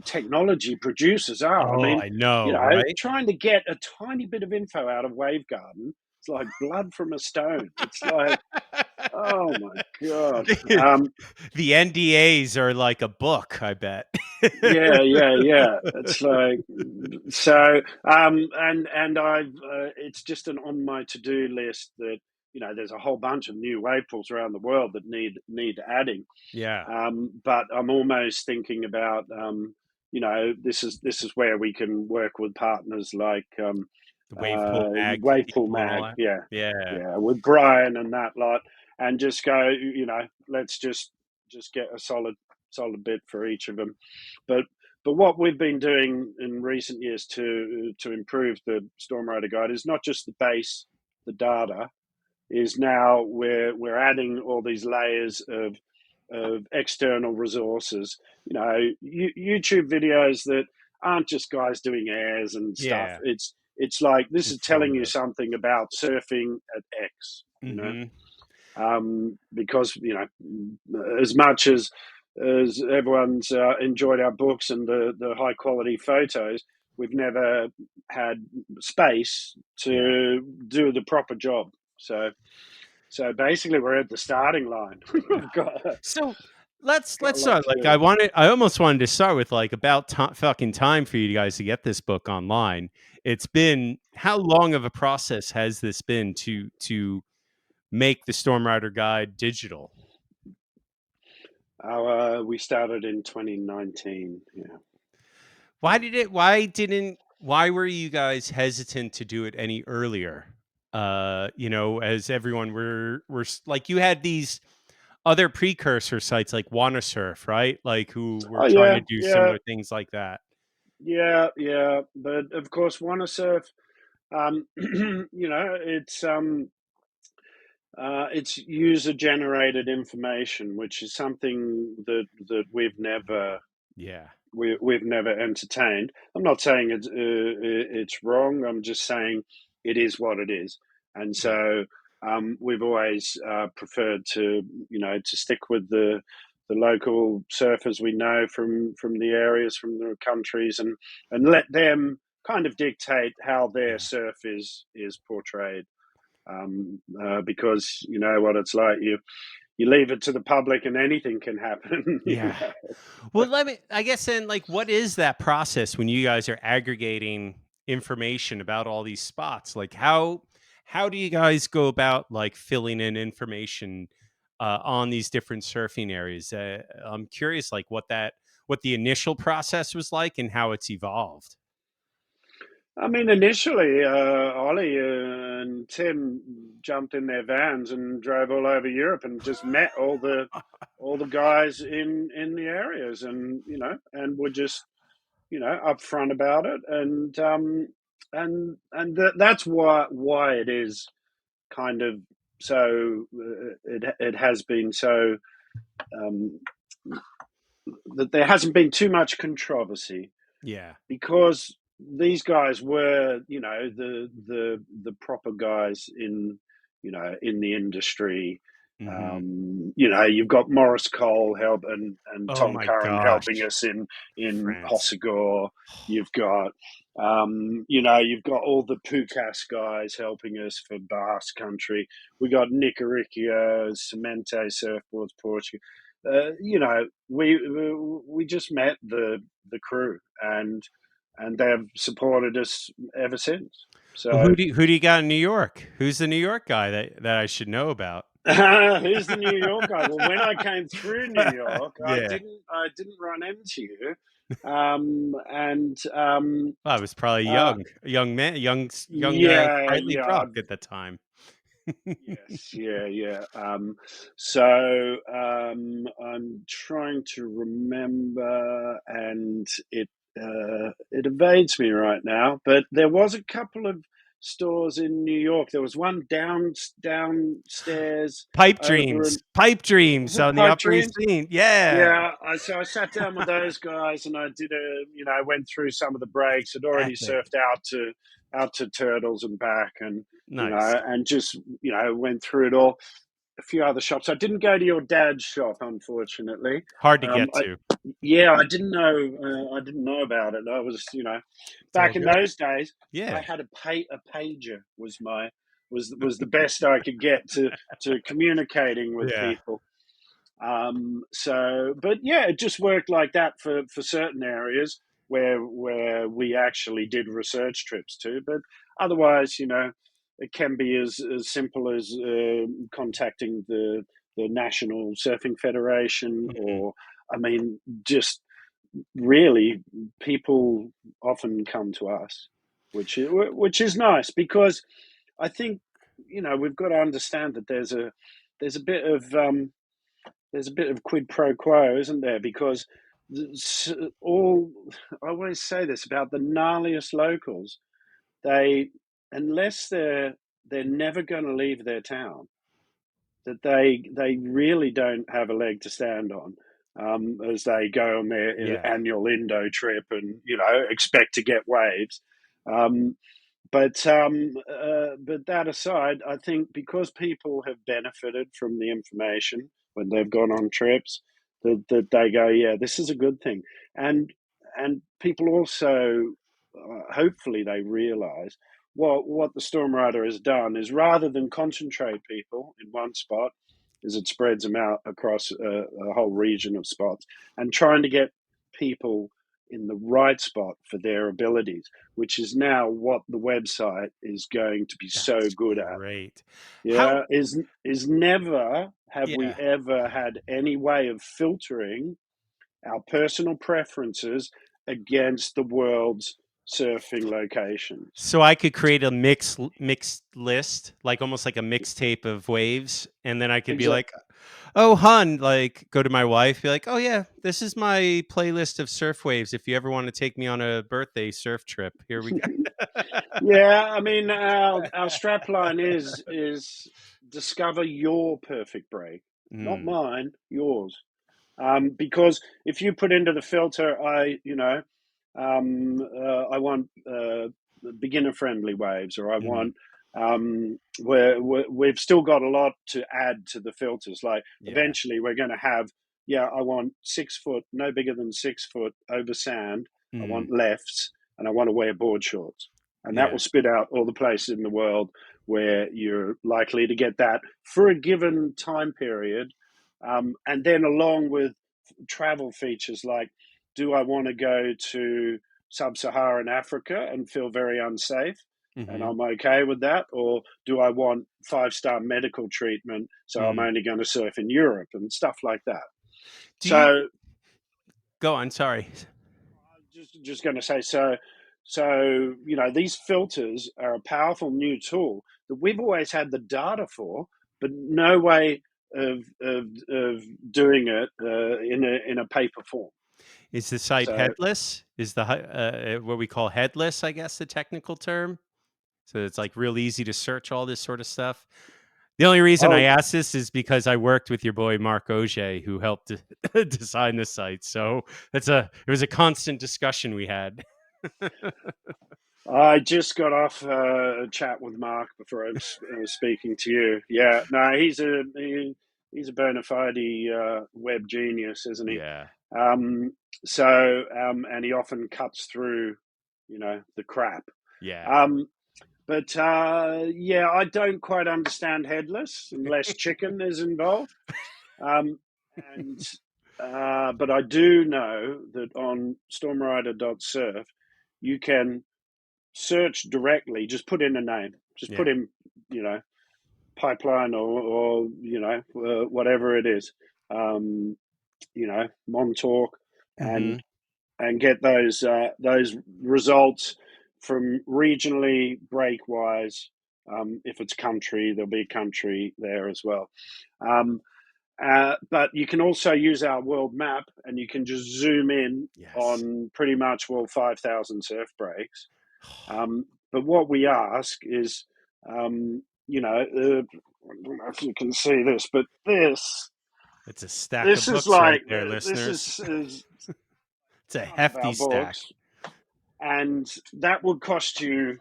technology producers are. I Oh, mean, I know, right? trying to get a tiny bit of info out of Wavegarden, it's like blood from a stone. It's like, oh my God. The NDAs are like a book, I bet. Yeah, yeah, yeah. It's like, so, and I've, it's just an on my to do list that, there's a whole bunch of new wave pools around the world that need adding. Yeah. But I'm almost thinking about, this is where we can work with partners like The wave pool mag Wave Pool people and all Mag, that. yeah, Yeah. yeah, with Brian and that lot, and just go, let's just get a solid bit for each of them. But what we've been doing in recent years to improve the Stormrider Guide is not just the base, the data, is now we're adding all these layers of external resources. YouTube videos that aren't just guys doing airs and stuff. Yeah. It's like, this is telling you Informative. something about surfing at X. Mhm. Because as much as everyone's enjoyed our books and the high quality photos, we've never had space Yeah. to do the proper job. So basically, we're at the starting line. We've So got let's a lot start. to Like, do. I almost wanted to start with like about fucking time for you guys to get this book online. It's been, how long of a process has this been to make the Stormrider Guide digital? We started in 2019. Yeah. Why were you guys hesitant to do it any earlier? As everyone like, you had these other precursor sites like Wanna Surf, right? Like, who were Oh trying yeah, to do yeah, similar things like that. yeah, yeah. But of course, Wanna Surf. It's user generated information, which is something that Yeah. we've never entertained. I'm not saying it's wrong. I'm just saying it is what it is, and Yeah. so we've always preferred to stick with local surfers we know from the areas, from the countries, and let them kind of dictate how their surf is portrayed. Because you know what it's like. You leave it to the public and anything can happen. Yeah. Well, I guess then, like, what is that process when you guys are aggregating information about all these spots? Like, how do you guys go about like filling in information on these different surfing areas? I'm curious, like, what the initial process was like and how it's evolved. I mean, initially, Ollie and Tim jumped in their vans and drove all over Europe and just met all the guys in the areas, and and were just upfront about it, that's why it is kind of so it has been so um, that there hasn't been too much controversy, Yeah. because these guys were, the proper guys in the industry. Hmm. You've got Morris Cole and Oh Tom my Curran helping gosh, us in France. Hossegor. You've got you've got all the Pukas guys helping us for Basque Country. We got Nick Aricchio, Cemente Surfboards, Portugal. We just met the crew, and they've supported us ever since. Well, So, who do you got in New York? Who's the New York guy that I should know about? who's the New York guy? Well, when I came through New York, Yeah. I didn't run into you, and Well, I was probably uh, a young man, yeah, sprightly yeah, Brock at the time. yes, yeah, yeah. So I'm trying to remember, and it evades me right now. But there was a couple of stores in New York. There was one downstairs over in Pipe was Dreams it on the Pipe Upper East Dreams? Scene. Yeah, Yeah, so I sat down with those guys, and I did went through some of the breaks. Had already epic. surfed out to Turtles and back, and Nice. and just went through it all. A few other shops. I didn't go to your dad's shop, unfortunately. Hard to Um, get I, to. yeah, I didn't know. I didn't know about it. I was, It's all back in good. those days. I Yeah. had a pager was the best I could get to communicating with Yeah. people. But yeah, it just worked like that for certain areas where we actually did research trips to. But otherwise, it can be as simple as contacting the National Surfing Federation, Mhm. or I mean, just really, people often come to us, which is nice, because I think we've got to understand that there's a bit of quid pro quo, isn't there? Because all I always say this about the gnarliest locals, they unless they're never going to leave their town, that they really don't have a leg to stand on, as they go on their Yeah. annual Indo trip and expect to get waves. Um, but that aside, I think because people have benefited from the information when they've gone on trips, that they go, yeah, this is a good thing, and people also, hopefully, they realise what the Stormrider has done is, rather than concentrate people in one spot, is it spreads them out across a whole region of spots, and trying to get people in the right spot for their abilities, which is now what the website is going to be so That's good at. great. How? Yeah, is never have we Yeah. ever had any way of filtering our personal preferences against the world's surfing locations. So I could create a mixed list, like almost like a mixtape of waves, and then I could be Exactly. like, "Oh, hun," like go to my wife, be like, "Oh yeah, this is my playlist of surf waves. If you ever want to take me on a birthday surf trip, here we go." Yeah, I mean, our strapline is discover your perfect break, not Mm, mine, yours. Because if you put into the filter, I want beginner friendly waves, or I mm, want we've still got a lot to add to the filters. Like, yeah. eventually, we're going to have I want 6 foot, no bigger than 6 foot over sand. I Mm, want lefts, and I want to wear board shorts. And that yeah. will spit out all the places in the world where you're likely to get that for a given time period. And then along with travel features like, do I want to go to sub-Saharan Africa and feel very unsafe? And Hmm. I'm okay with that. Or do I want 5-star medical treatment? So I'm Mm. only going to surf in Europe and stuff like that. Do you So go on? Sorry. just going to say, these filters are a powerful new tool that we've always had the data for, but no way of doing it in a paper form. Is the site So headless? Is the what we call headless, I guess, the technical term? So it's like real easy to search all this sort of stuff. The only reason I oh, asked this is because I worked with your boy Mark Auger, who helped design the site. So it was a constant discussion we had. I just got off a chat with Mark before I was speaking to you. Yeah, no, he's a bona fide web genius, isn't he? Yeah, Um, and he often cuts through, the crap. yeah. Um, but I don't quite understand headless unless chicken is involved. Um, and but I do know that on stormrider.surf, you can search directly. Just put in a name. Just put Yeah. in, pipeline or whatever it is. Montauk, Hmm. and get those results from regionally breakwise. If it's country, there'll be country there as well. But you can also use our world map, and you can just zoom in Yes. on pretty much all 5,000 surf breaks. But what we ask is, I don't know if you can see this, but It's a stack this of is books right like there, this listeners. is It's a ton of hefty our stack. books, and that would cost you,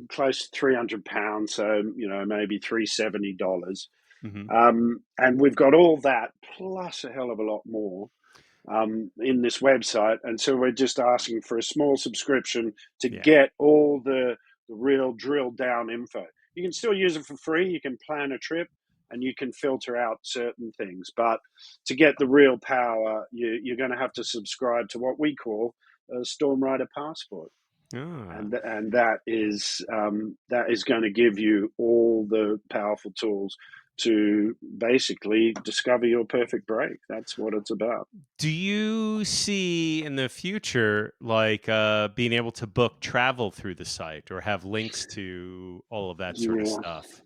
close to £300. So maybe $370. Hmm. And we've got all that plus a hell of a lot more in this website. And so we're just asking for a small subscription to Yeah. get all the real drilled down info. You can still use it for free. You can plan a trip and you can filter out certain things. But to get the real power, you're going to have to subscribe to what we call a Stormrider Passport. Ah. And that is going to give you all the powerful tools to basically discover your perfect break. That's what it's about. Do you see in the future like being able to book travel through the site or have links to all of that sort of Yeah, stuff?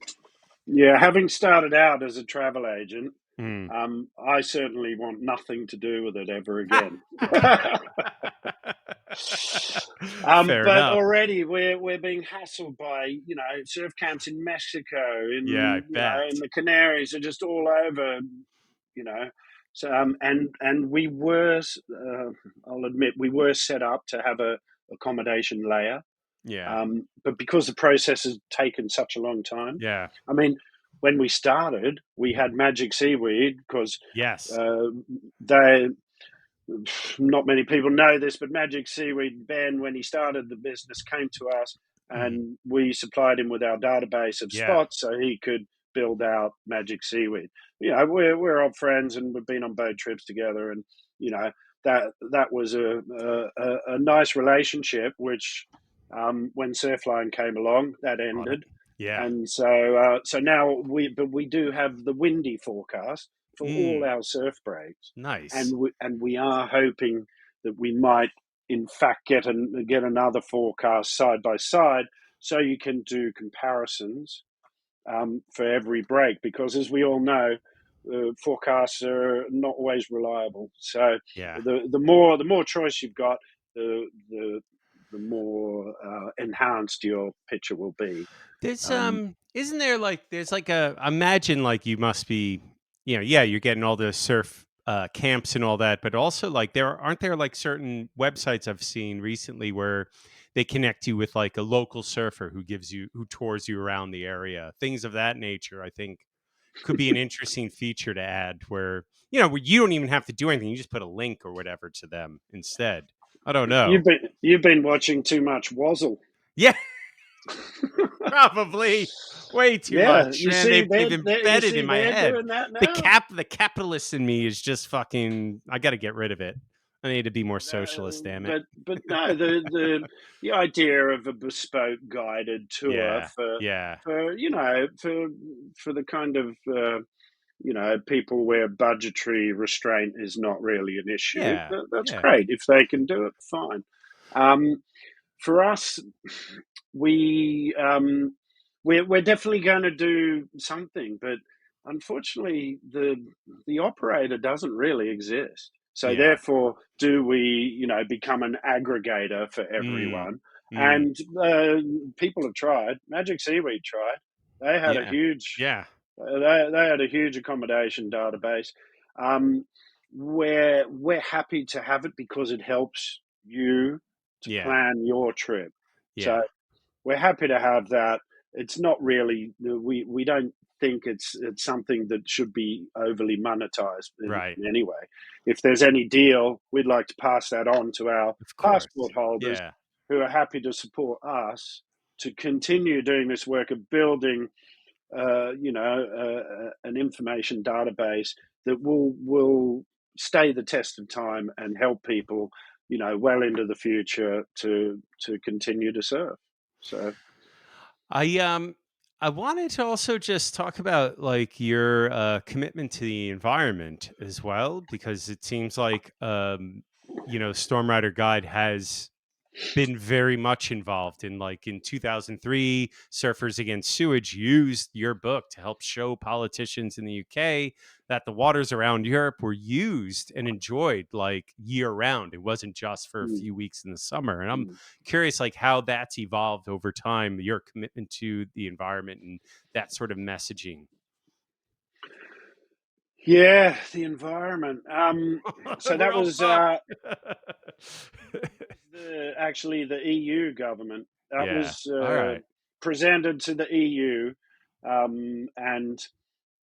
yeah. Having started out as a travel agent, Mm. I certainly want nothing to do with it ever again. Fair But enough. already we're being hassled by surf camps in Mexico, Yeah, I in bet. the Canaries, are just all over, you know. So and we were, I'll admit, we were set up to have a accommodation layer, Yeah. but because the process has taken such a long time, Yeah. I mean, when we started, we had magic seaweed because Yes. uh, they not many people know this, but Magic Seaweed Ben, when he started the business, came to us Mm. and we supplied him with our database of Yeah. spots so he could build out Magic Seaweed. We're old friends and we've been on boat trips together, and that was a nice relationship. Which when Surfline came along, that Got it. ended, Yeah. and so now we do have the windy forecast for all Mm. our surf breaks, Nice. and we are hoping that we might in fact get another forecast side by side, so you can do comparisons for every break, because as we all know, forecasts are not always reliable. So Yeah. the more choice you've got, the more enhanced your picture will be. There's Um, isn't there like there's like a imagine like you must be, yeah, you're getting all the surf camps and all that, but also like there aren't there like certain websites I've seen recently where they connect you with like a local surfer who tours you around the area, things of that nature. I think could be an interesting feature to add where, you know, where you don't even have to do anything. You just put a link or whatever to them instead. I don't know. You've been watching too much Wazzle. Yeah, probably way too Yeah, much. you Man, see, they've embedded in my they're head. doing that now. The capitalist in me is just fucking, I got to get rid of it. I need to be more socialist, damn it. But no, the idea of a bespoke guided tour Yeah. for you know for the kind of you know people where budgetary restraint is not really an issue. That's Yeah. great if they can do it. Fine. For us, we we're definitely going to do something, but unfortunately, the operator doesn't really exist. So Yeah. therefore, do we, you know, become an aggregator for everyone? Mm. And people have tried. Magic Seaweed tried. They had a huge, Yeah. they had a huge accommodation database. Where we're happy to have it because it helps you to plan your trip. Yeah. So we're happy to have that. It's not really we don't think it's something that should be overly monetized in any way. If there's any deal, we'd like to pass that on to our passport holders who are happy to support us to continue doing this work of building, you know, an information database that will stay the test of time and help people, you know, well into the future to continue to surf. So I wanted to also just talk about like your commitment to the environment as well, because it seems like you know, Stormrider Guide has been very much involved in, like, in 2003 Surfers Against Sewage used your book to help show politicians in the UK that the waters around Europe were used and enjoyed like year round. It wasn't just for a few weeks in the summer. And I'm curious like how that's evolved over time, your commitment to the environment and that sort of messaging. Yeah, the environment. So that was actually the EU government. That was All right. presented to the EU, and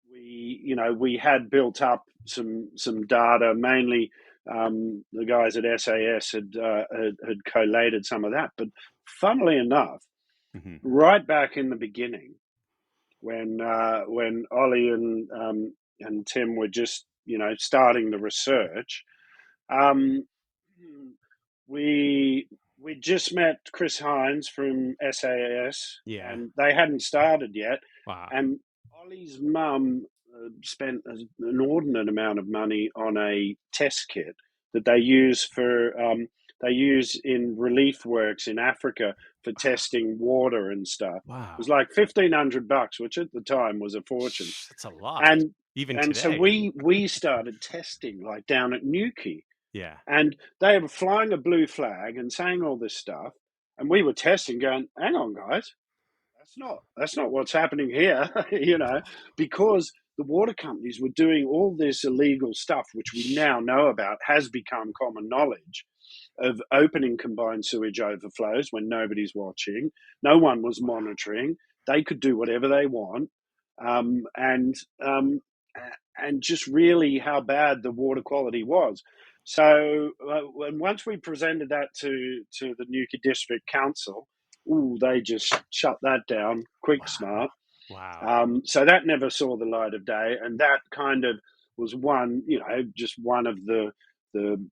we, you know, we had built up some data. Mainly, the guys at SAS had collated some of that. But funnily enough, right back in the beginning, when Ollie and Tim were just, you know, starting the research, we just met Chris Hines from SAS, and they hadn't started yet. Wow. And Ollie's mum spent an inordinate amount of money on a test kit that they use for they use in relief works in Africa for testing water and stuff. Wow. It was like $1,500, which at the time was a fortune. That's a lot. And even and today. so we started testing like down at Newquay. Yeah. And they were flying a blue flag and saying all this stuff, and we were testing, going, "Hang on, guys, that's not what's happening here," you know, because the water companies were doing all this illegal stuff, which we now know about, has become common knowledge, of opening combined sewage overflows when nobody's watching, no one was monitoring, they could do whatever they want, and just really how bad the water quality was. So once we presented that to the Newquay District Council, they just shut that down quick, smart. Wow. So that never saw the light of day, and that kind of was one, you know, just one of the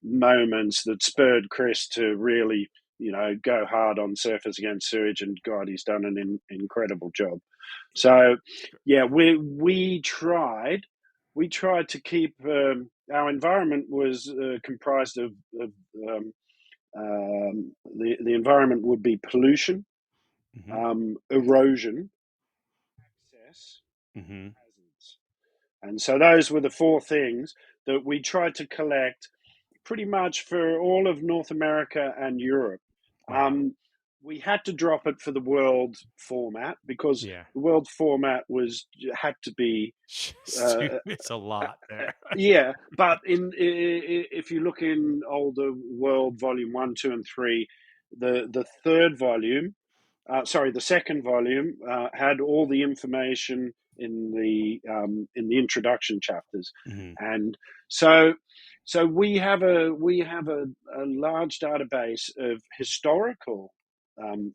moments that spurred Chris to really, you know, go hard on Surfers Against Sewage, and God, he's done an incredible job. So, yeah, we tried to keep our environment was comprised of the environment would be pollution, erosion, access, hazards, and so those were the four things that we tried to collect pretty much for all of North America and Europe. Wow. We had to drop it for the world format because the world format had to be. It's a lot there. Yeah, but if you look in older World Volume 1, 2, and 3, the third volume, the second volume had all the information in the introduction chapters, Mhm. and so we have a large database of historical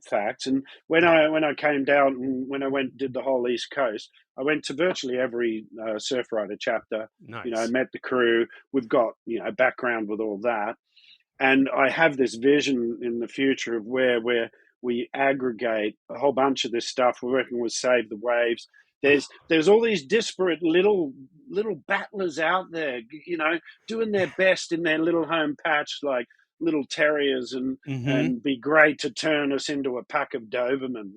facts. And when Yeah. I came down and when I did the whole East Coast, I went to virtually every Surfrider chapter. Nice. Met the crew. We've got background with all that, and I have this vision in the future of where we aggregate a whole bunch of this stuff. We're working with Save the Waves. There's all these disparate little battlers out there, doing their best in their little home patch, like little terriers, and Mhm. be great to turn us into a pack of Doberman.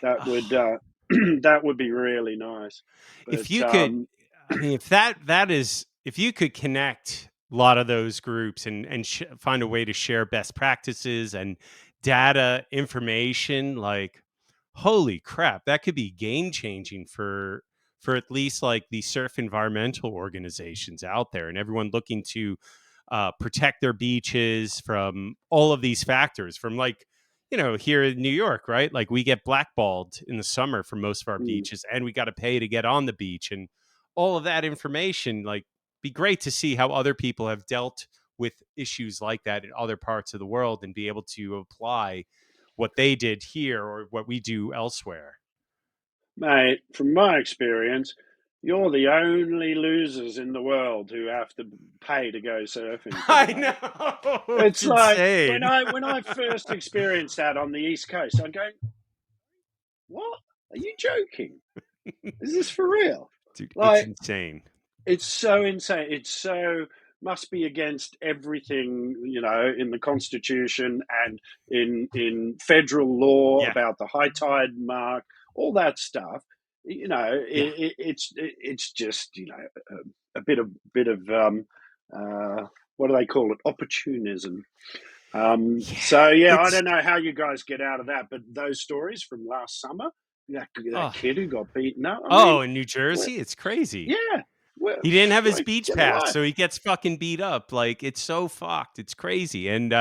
That would Ah, that would be really nice. if But you could, I mean, if that is, if you could connect a lot of those groups and find a way to share best practices and data information, like, holy crap, that could be game changing for at least like the surf environmental organizations out there and everyone looking to protect their beaches from all of these factors, from like, here in New York, right? Like we get blackballed in the summer for most of our mm, beaches and we got to pay to get on the beach, and all of that information, like, be great to see how other people have dealt with issues like that in other parts of the world and be able to apply what they did here or what we do elsewhere. mate, from my experience, you're the only losers in the world who have to pay to go surfing for the I day. know. It's It's like when insane. I first experienced that on the East Coast, I'm going, "What? Are you joking? Is this for real?" Dude, it's Like, insane. it's so insane. It's so must be against everything, in the Constitution and in federal law Yeah. about the high tide mark, all that stuff. Yeah. It's just a bit of what do they call it? Opportunism. Yeah. So yeah, I It's don't know how you guys get out of that, but those stories from last summer, that oh, kid who got beaten up. I mean, oh, in New where, Jersey, it's crazy. yeah, well, He didn't have his like, beach get a pass, life. so he gets fucking beat up. Like, it's so fucked. It's crazy. And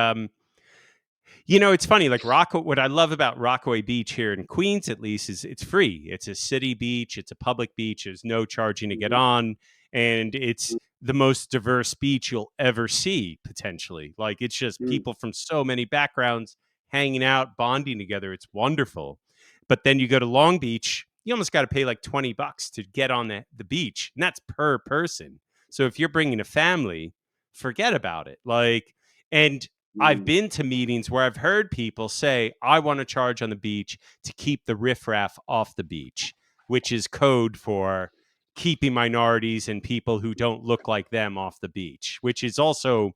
it's funny, like what I love about Rockaway Beach here in Queens, at least, is it's free. It's a city beach, it's a public beach, there's no charging to get Mhm. on, and it's the most diverse beach you'll ever see, potentially. Like, it's just Mm, people from so many backgrounds hanging out, bonding together. It's wonderful. But then you go to Long Beach, you almost got to pay like $20 to get on the beach, and that's per person. So if you're bringing a family, forget about it. Like, and I've mm, been to meetings where I've heard people say, I want to charge on the beach to keep the riffraff off the beach, which is code for keeping minorities and people who don't look like them off the beach, which is also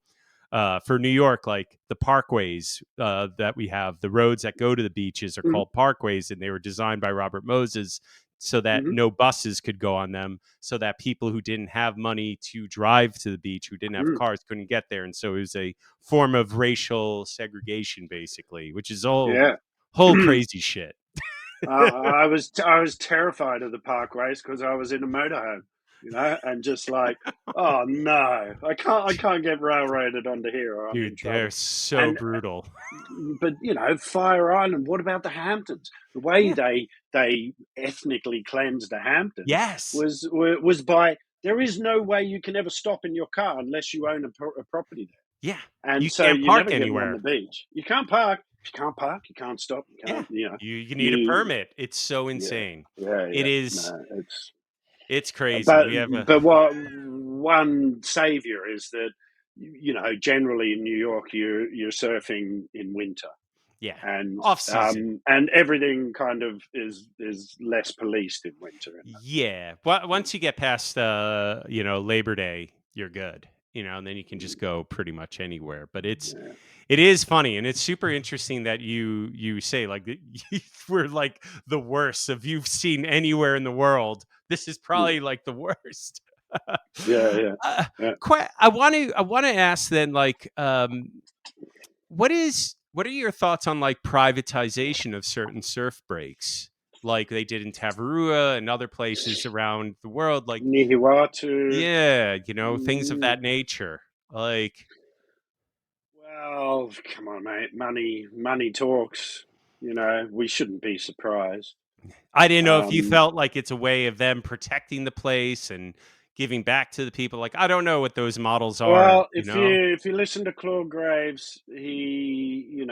for New York, like the parkways that we have, the roads that go to the beaches are mhm, called parkways, and they were designed by Robert Moses so that mhm, no buses could go on them, so that people who didn't have money to drive to the beach, who didn't have mm. cars, couldn't get there. And so it was a form of racial segregation, basically, which is all Yeah. whole crazy shit. I was terrified of the parkways because I was in a motorhome, and just like, oh no, I can't get railroaded onto here or I'm in Dude, they're trouble. so And brutal. but Fire Island. What about the Hamptons? The way Yeah. they ethnically cleansed the Hamptons Yes. was by there is no way you can ever stop in your car unless you own a property Yeah. there, and You so can't you're park never getting on the anywhere. beach. You can't park. If you can't park, you can't stop. You Yeah. can't. You need a You permit. It's so yeah insane. It yeah. is No, it's crazy. but We have a what one savior is that generally in New York you're surfing in winter, yeah, and off season. everything kind of is less policed in winter. Yeah. Once you get past Labor Day, you're good. And then you can just go pretty much anywhere. But Yeah. it is funny, and it's super interesting that you say like we're like the worst. If you've seen anywhere in the world, this is Mm. probably like the worst. Yeah, yeah, uh, yeah. I want to ask then, like, what are your thoughts on like privatization of certain surf breaks, like they did in Tavarua and other places around the world? Like, Nihiwatu. yeah, things of Mm, that nature. Like, well, come on, mate. Money talks. We shouldn't be surprised. I didn't know if you Um, felt like it's a way of them protecting the place and giving back to the people. Like, I don't know what those models are, well, you know? if you listen to Claude Graves, he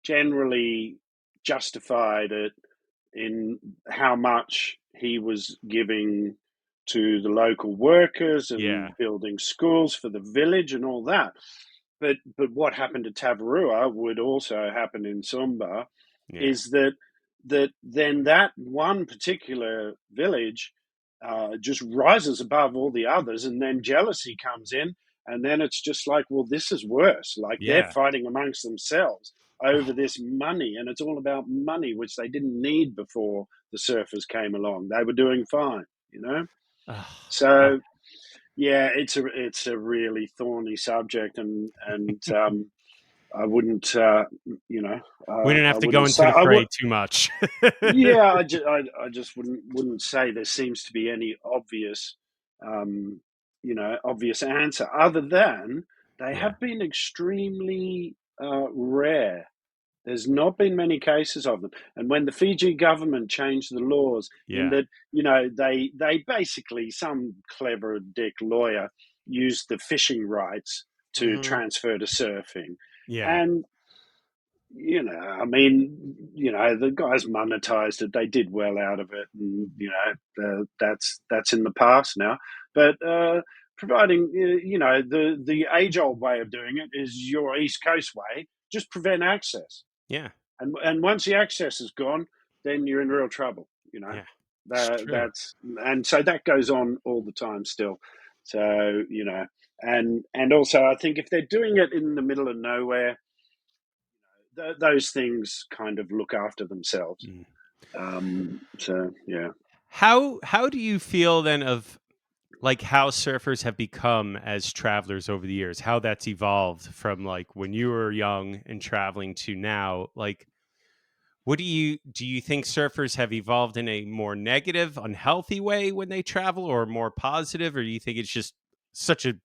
generally justified it in how much he was giving to the local workers Yeah. and building schools for the village and all that. But what happened to Tavarua would also happen in Sumba, Yeah. is that then that one particular village just rises above all the others, and then jealousy comes in, and then it's just like, well, this is worse. Like they're Yeah. fighting amongst themselves over Oh, this money, and it's all about money, which they didn't need before the surfers came along. They were doing fine, you know. oh, So yeah, it's a really thorny subject, and I wouldn't, we didn't I have to go wouldn't into say the I would. fray too much. Yeah, I just wouldn't say there seems to be any obvious, obvious answer other than they Yeah. have been extremely rare. There's not been many cases of them. And when the Fiji government changed the laws in Yeah. that, they basically, some clever dick lawyer used the fishing rights to Hmm. transfer to surfing. Yeah. And, I mean, the guys monetized it. They did well out of it. And, that's in the past now. But, providing, the age old way of doing it is your East Coast way, just prevent access. Yeah. And once the access is gone, then you're in real trouble. Yeah. It's true. That's and so that goes on all the time still. So and also I think if they're doing it in the middle of nowhere, those things kind of look after themselves. Mm. So yeah. How do you feel then of like how surfers have become as travelers over the years? How that's evolved from like when you were young and traveling to now? Like, what do you think surfers have evolved in a more negative, unhealthy way when they travel, or more positive, or do you think it's just such a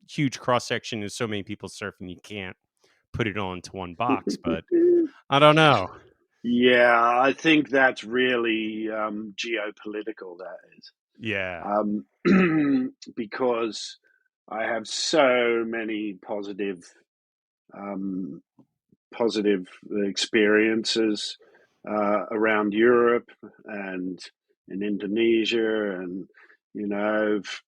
huge cross section and so many people surfing you can't put it all into one box? But I don't know. Yeah, I think that's really geopolitical. That is. Yeah, Because I have so many um, positive experiences around Europe and in Indonesia, and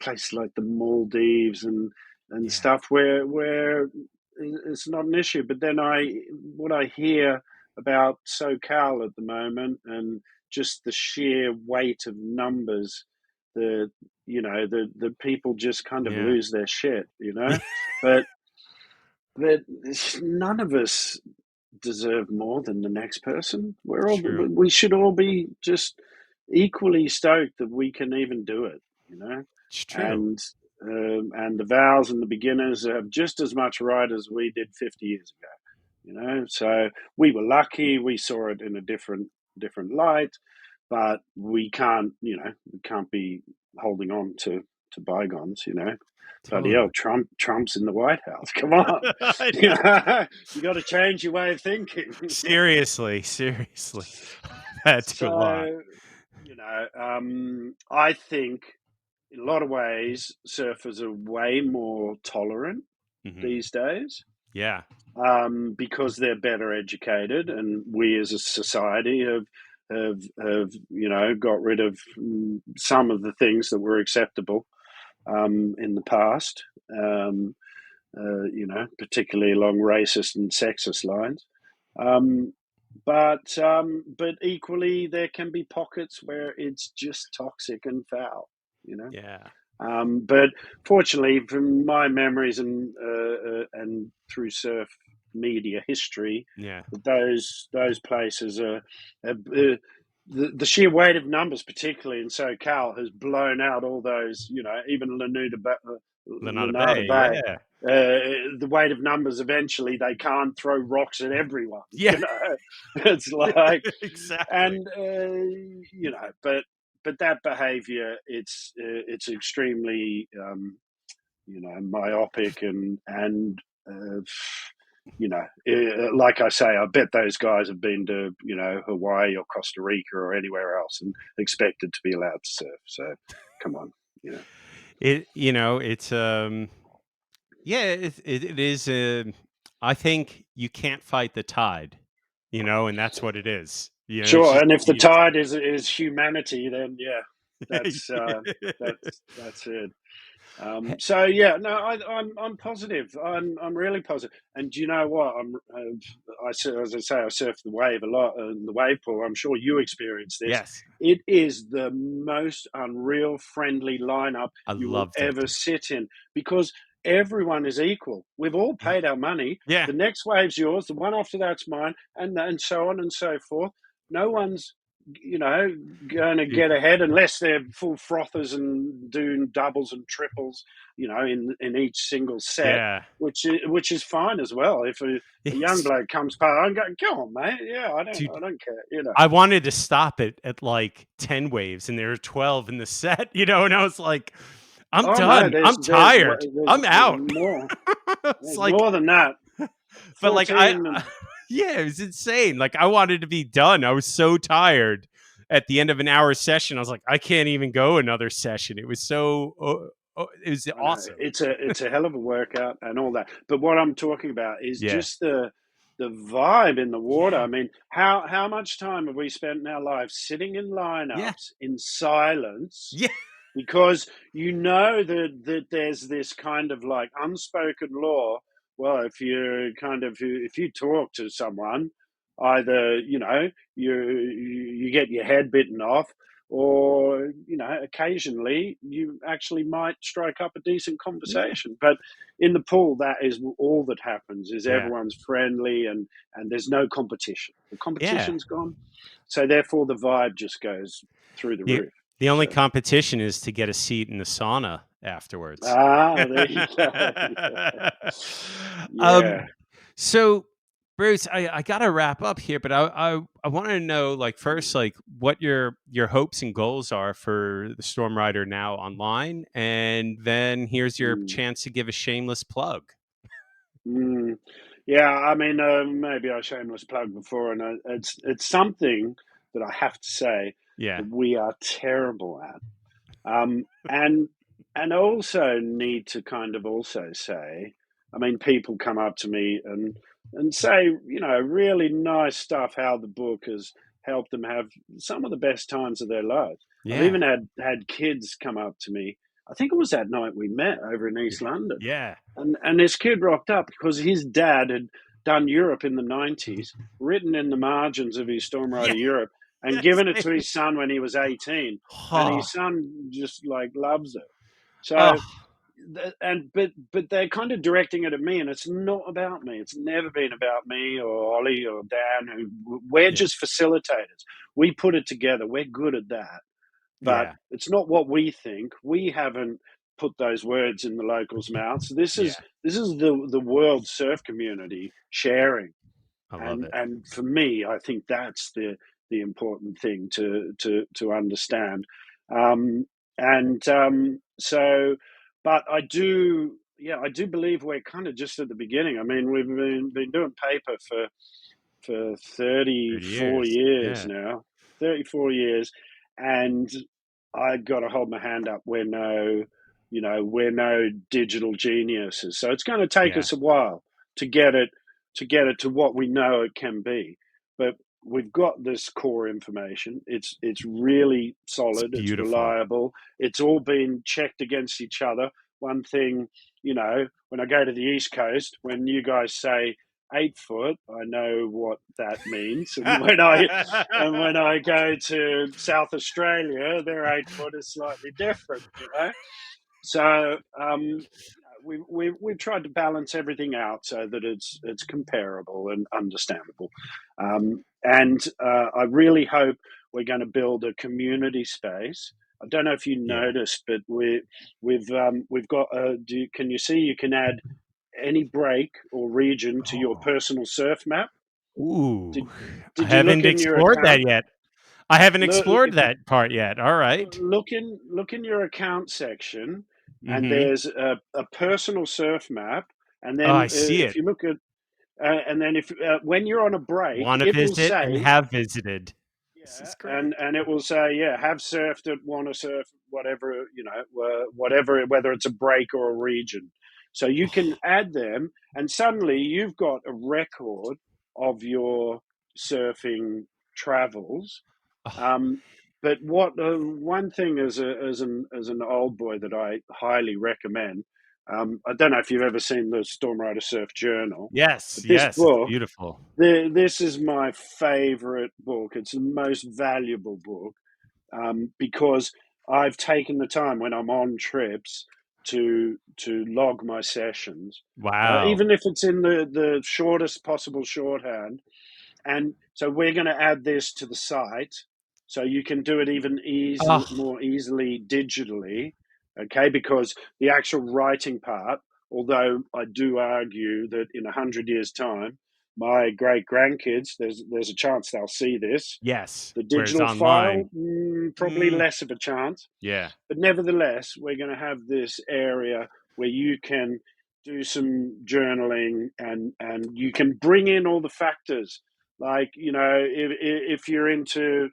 places like the Maldives and yeah, stuff where it's not an issue. But then what I hear about SoCal at the moment, and just the sheer weight of numbers, the the people just kind of yeah. lose their shit, but but none of us deserve more than the next person. True. We should all be just equally stoked that we can even do it, you know. It's true. And and the vows and the beginners have just as much right as we did 50 years ago, So we were lucky; we saw it in a different light, but we can't be holding on to bygones, Bloody hell, Totally. Trump's in the White House. Come on. I You know. know, you got to change your way of thinking. Seriously, seriously. I've had to a lot. So, I think in a lot of ways, surfers are way more tolerant Hmm. these days, Yeah, because they're better educated, and we as a society have got rid of some of the things that were acceptable in the past. Particularly along racist and sexist lines. Um, but equally, there can be pockets where it's just toxic and foul. You know. yeah, But fortunately, from my memories and through surf media history, yeah. those places the sheer weight of numbers, particularly in SoCal, has blown out all those. Even Lanada Lanada Bay, Bay. yeah. The weight of numbers, eventually they can't throw rocks at everyone. Yeah, It's like, exactly. and but that behavior, it's extremely myopic and like I say, I bet those guys have been to, Hawaii or Costa Rica or anywhere else and expected to be allowed to surf. So come on, It's yeah, it is. I think you can't fight the tide, and that's what it is. It's Sure. just And if the tide is humanity, then yeah, that's that's it. So yeah, no, I'm positive. I'm really positive. And do you know what? As I say, I surf the wave a lot, the wave pool. I'm sure you experience this. yes, It is the most unreal friendly lineup I you will loved ever it. sit in because everyone is equal. We've all paid our money. Yeah, The next wave's yours. The one after that's mine, and so on and so forth. No one's going to dude, get ahead unless they're full frothers and doing doubles and triples, in each single set, yeah. which is fine as well. If a young Yes, bloke comes past, I'm going, come on, mate. Yeah, I dude. don't care. I wanted to stop it at like 10 waves, and there were 12 in the set, and I was like, I'm Oh no, done. I'm tired. I'm there's out. more. It's There's like, more than that. but like 14 and yeah, it was insane. Like I wanted to be done. I was so tired at the end of an hour session. I was like, I can't even go another session. It was so, it was I know awesome. it's a hell of a workout and all that. But what I'm talking about is Yeah. just the vibe in the water. Yeah. I mean, how much time have we spent in our lives sitting in Yeah. lineups in silence? Yeah. Because that there's this kind of like unspoken law. Well, if you talk to someone, either you get your head bitten off, or occasionally you actually might strike up a decent Yeah. conversation. But in the pool, that is all that happens. Is Yeah. everyone's friendly, and there's no competition. The Yeah. competition's gone, so therefore the vibe just goes through the The, roof. the only So competition is to get a seat in the sauna afterwards. there you go. um, Yeah. so Bruce, I gotta wrap up here, but I want to know, like, first, like, what your hopes and goals are for the Stormrider now online, and then here's your Mm. chance to give a shameless plug. Mm. Yeah, I mean, maybe I shameless plug before, and it's something that I have to say Yeah, that we are terrible at. And I also need to kind of also say, I mean, people come up to me and say, really nice stuff, how the book has helped them have some of the best times of their lives. I've yeah, even had kids come up to me. I think it was that night we met over in yeah, East London, yeah, and this kid rocked up because his dad had done Europe in the 90s, written in the margins of his yeah, Stormrider Europe, and yes. given it to his son when he was 18. And Oh, his son just like loves it. oh, So, but they're kind of directing it at me, and it's not about me. It's never been about me or Ollie or Dan. We're yeah, just facilitators. We put it together. We're good at that, but yeah, it's not what we think. We haven't put those words in the locals' mouths. yeah. This is the world surf community sharing, I love and it. for me, I think that's the important thing to understand. Um, and so, but I do believe we're kind of just at the beginning. I mean, we've been doing paper for 30 34 years. years Yeah, now, 34 years, and I got to hold my hand up. We're no digital geniuses, so it's going to take yeah. us a while to get it to what we know it can be. But we've got this core information. It's really It's solid. It's beautiful. reliable. It's all been checked against each other. One thing, when I go to the East Coast, when you guys say 8 foot, I know what that means. And when I go to South Australia, their 8 foot is slightly different. So we've tried to balance everything out so that it's comparable and understandable. And I really hope we're going to build a community space. I don't know if you Yeah. noticed, but we've got. Can you see? You can add any break or region to your Oh. personal surf map. Ooh, Did I Did you look haven't in your explored that account? yet. I haven't Look, explored that part yet. All right. look in your account section, and Mhm. there's a personal surf map. And Oh, then I see if it. you look at and then if when you're on a break, Want to it will visit and say, have visited. This yeah, is great. and it will say, yeah, have surfed it, want to surf, whatever, whatever, whether it's a break or a region. So you can add them, and suddenly you've got a record of your surfing travels. Um, but what one thing as an old boy that I highly recommend. I don't know if you've ever seen the Stormrider Surf Journal, Yes, but this yes, it's book, beautiful. this is my favorite book. It's the most valuable book because I've taken the time when I'm on trips to log my sessions, Wow. even if it's in the shortest possible shorthand. And so we're going to add this to the site, so you can do it even Oh, more easily digitally. Okay, because the actual writing part, although I do argue that in 100 years' time, my great grandkids, there's a chance they'll see this. yes. The Whereas digital online, file, probably mm, less of a chance. yeah. But nevertheless, we're going to have this area where you can do some journaling, and you can bring in all the factors. Like, if you're into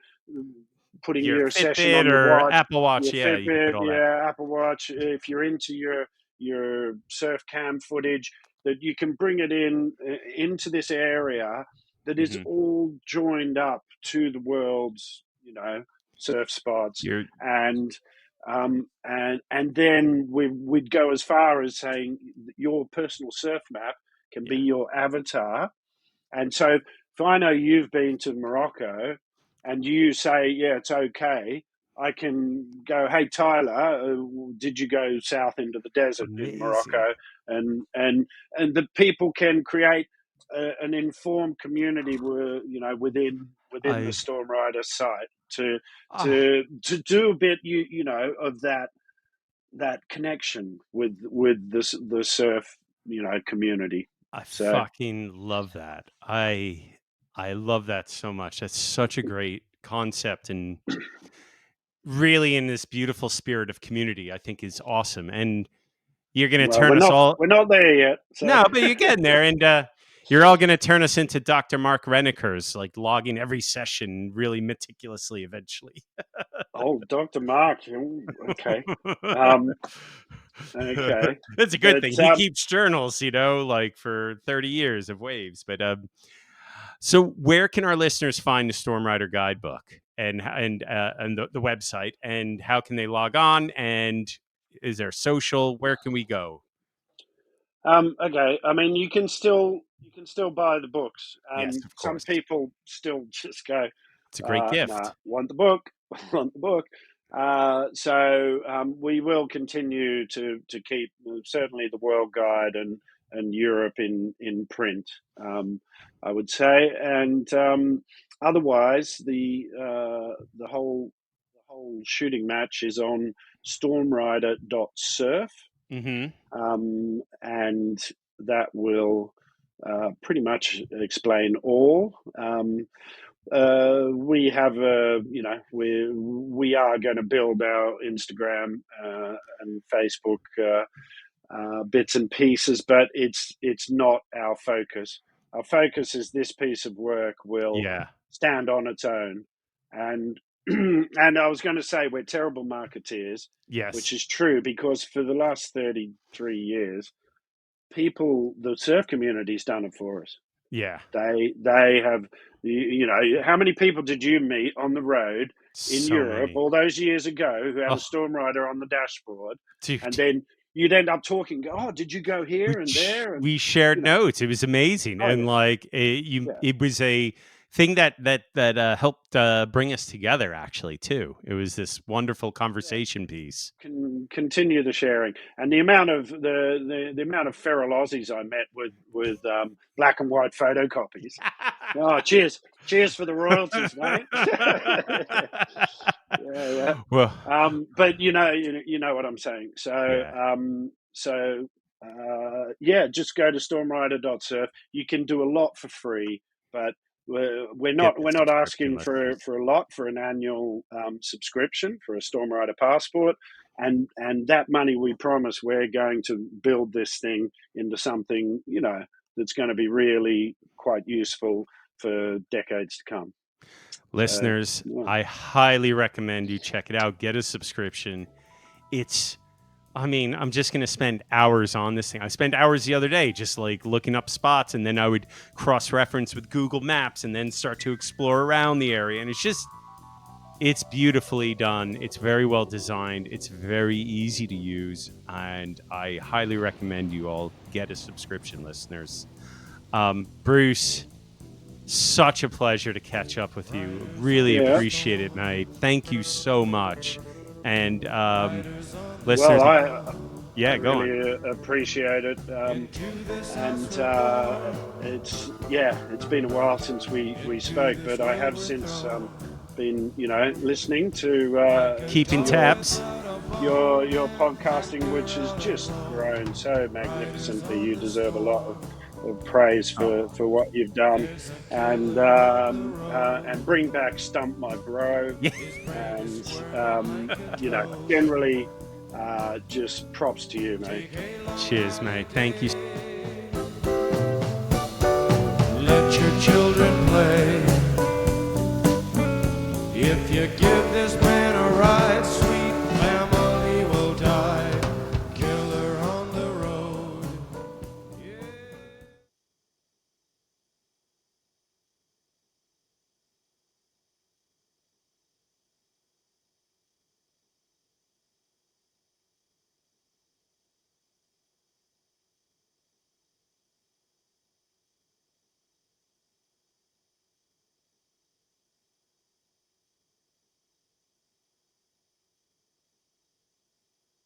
putting Your your session Fitbit on your or watch, Apple Watch, your yeah, you could put Fitbit, all that. yeah, Apple Watch, if you're into your surf cam footage, that you can bring it into this area that is Hmm. all joined up to the world's, surf spots. You're And then we'd go as far as saying your personal surf map can be yeah. your avatar. And so if I know you've been to Morocco and you say, yeah, it's okay, I can go, hey, Tyler, did you go south into the desert in Amazing. Morocco? And the people can create an informed community within the I Stormrider site to ah, to do a bit of that connection with the surf community. I So fucking love that. I love that so much. That's such a great concept, and really in this beautiful spirit of community, I think is awesome. And you're going to well, turn us all we're not there yet. So no, but you're getting there, and you're all going to turn us into Dr. Mark Renekers, like logging every session really meticulously eventually. oh, Dr. Mark, okay, um, okay, That's a good thing. but He keeps journals, like for 30 years of waves. But so where can our listeners find the Stormrider Guidebook and the website, and how can they log on? And is there social? Where can we go? okay. I mean, you can still buy the books, Yes, and of some course. people still just go, It's a great nah, gift. want the book, want the book. So we will continue to keep certainly the World Guide and Europe in print. I would say, and otherwise the whole shooting match is on stormrider.surf, Mm-hmm. and that will pretty much explain all. We have we are going to build our Instagram and Facebook bits and pieces, but it's not our focus. Our focus is this piece of work will Yeah. stand on its own, and and I was going to say we're terrible marketeers, which Yes. is true because for the last 33 years, the surf community's done it for us. Yeah. They have, how many people did you meet on the road in So Europe many. all those years ago who had a Oh, storm rider on the dashboard, and dude. then you'd end up talking, oh, did you go here and there, and We shared you know, notes. It was amazing, oh and yeah, like yeah, it was a thing that helped bring us together. Actually, too, it was this wonderful yeah. conversation piece. Can continue the sharing, and the amount of feral Aussies I met with black and white photocopies. Oh, cheers for the royalties, mate. Yeah, yeah. Well, But you know what I'm saying. So, yeah, yeah, just go to stormrider.surf. You can do a lot for free, but we're get not the we're not subscription asking listeners. for a lot for an annual subscription for a Stormrider passport, and that money we promise we're going to build this thing into something that's going to be really quite useful for decades to come. Listeners, Yeah. I highly recommend you check it out. Get a subscription. I'm just going to spend hours on this thing. I spent hours the other day just like looking up spots, and then I would cross-reference with Google Maps and then start to explore around the area. And it's beautifully done. It's very well designed. It's very easy to use. And I highly recommend you all get a subscription, listeners. Bruce, such a pleasure to catch up with you. Really appreciate it, mate. Thank you so much. And listeners, I go really on. Appreciate it. It's been a while since we spoke, but I have since been listening to keeping tabs. Your podcasting, which has just grown so magnificently. You deserve a lot of praise for what you've done, and bring back Stump My Bro, and generally just props to you, mate. Cheers, mate. Thank you. Let your children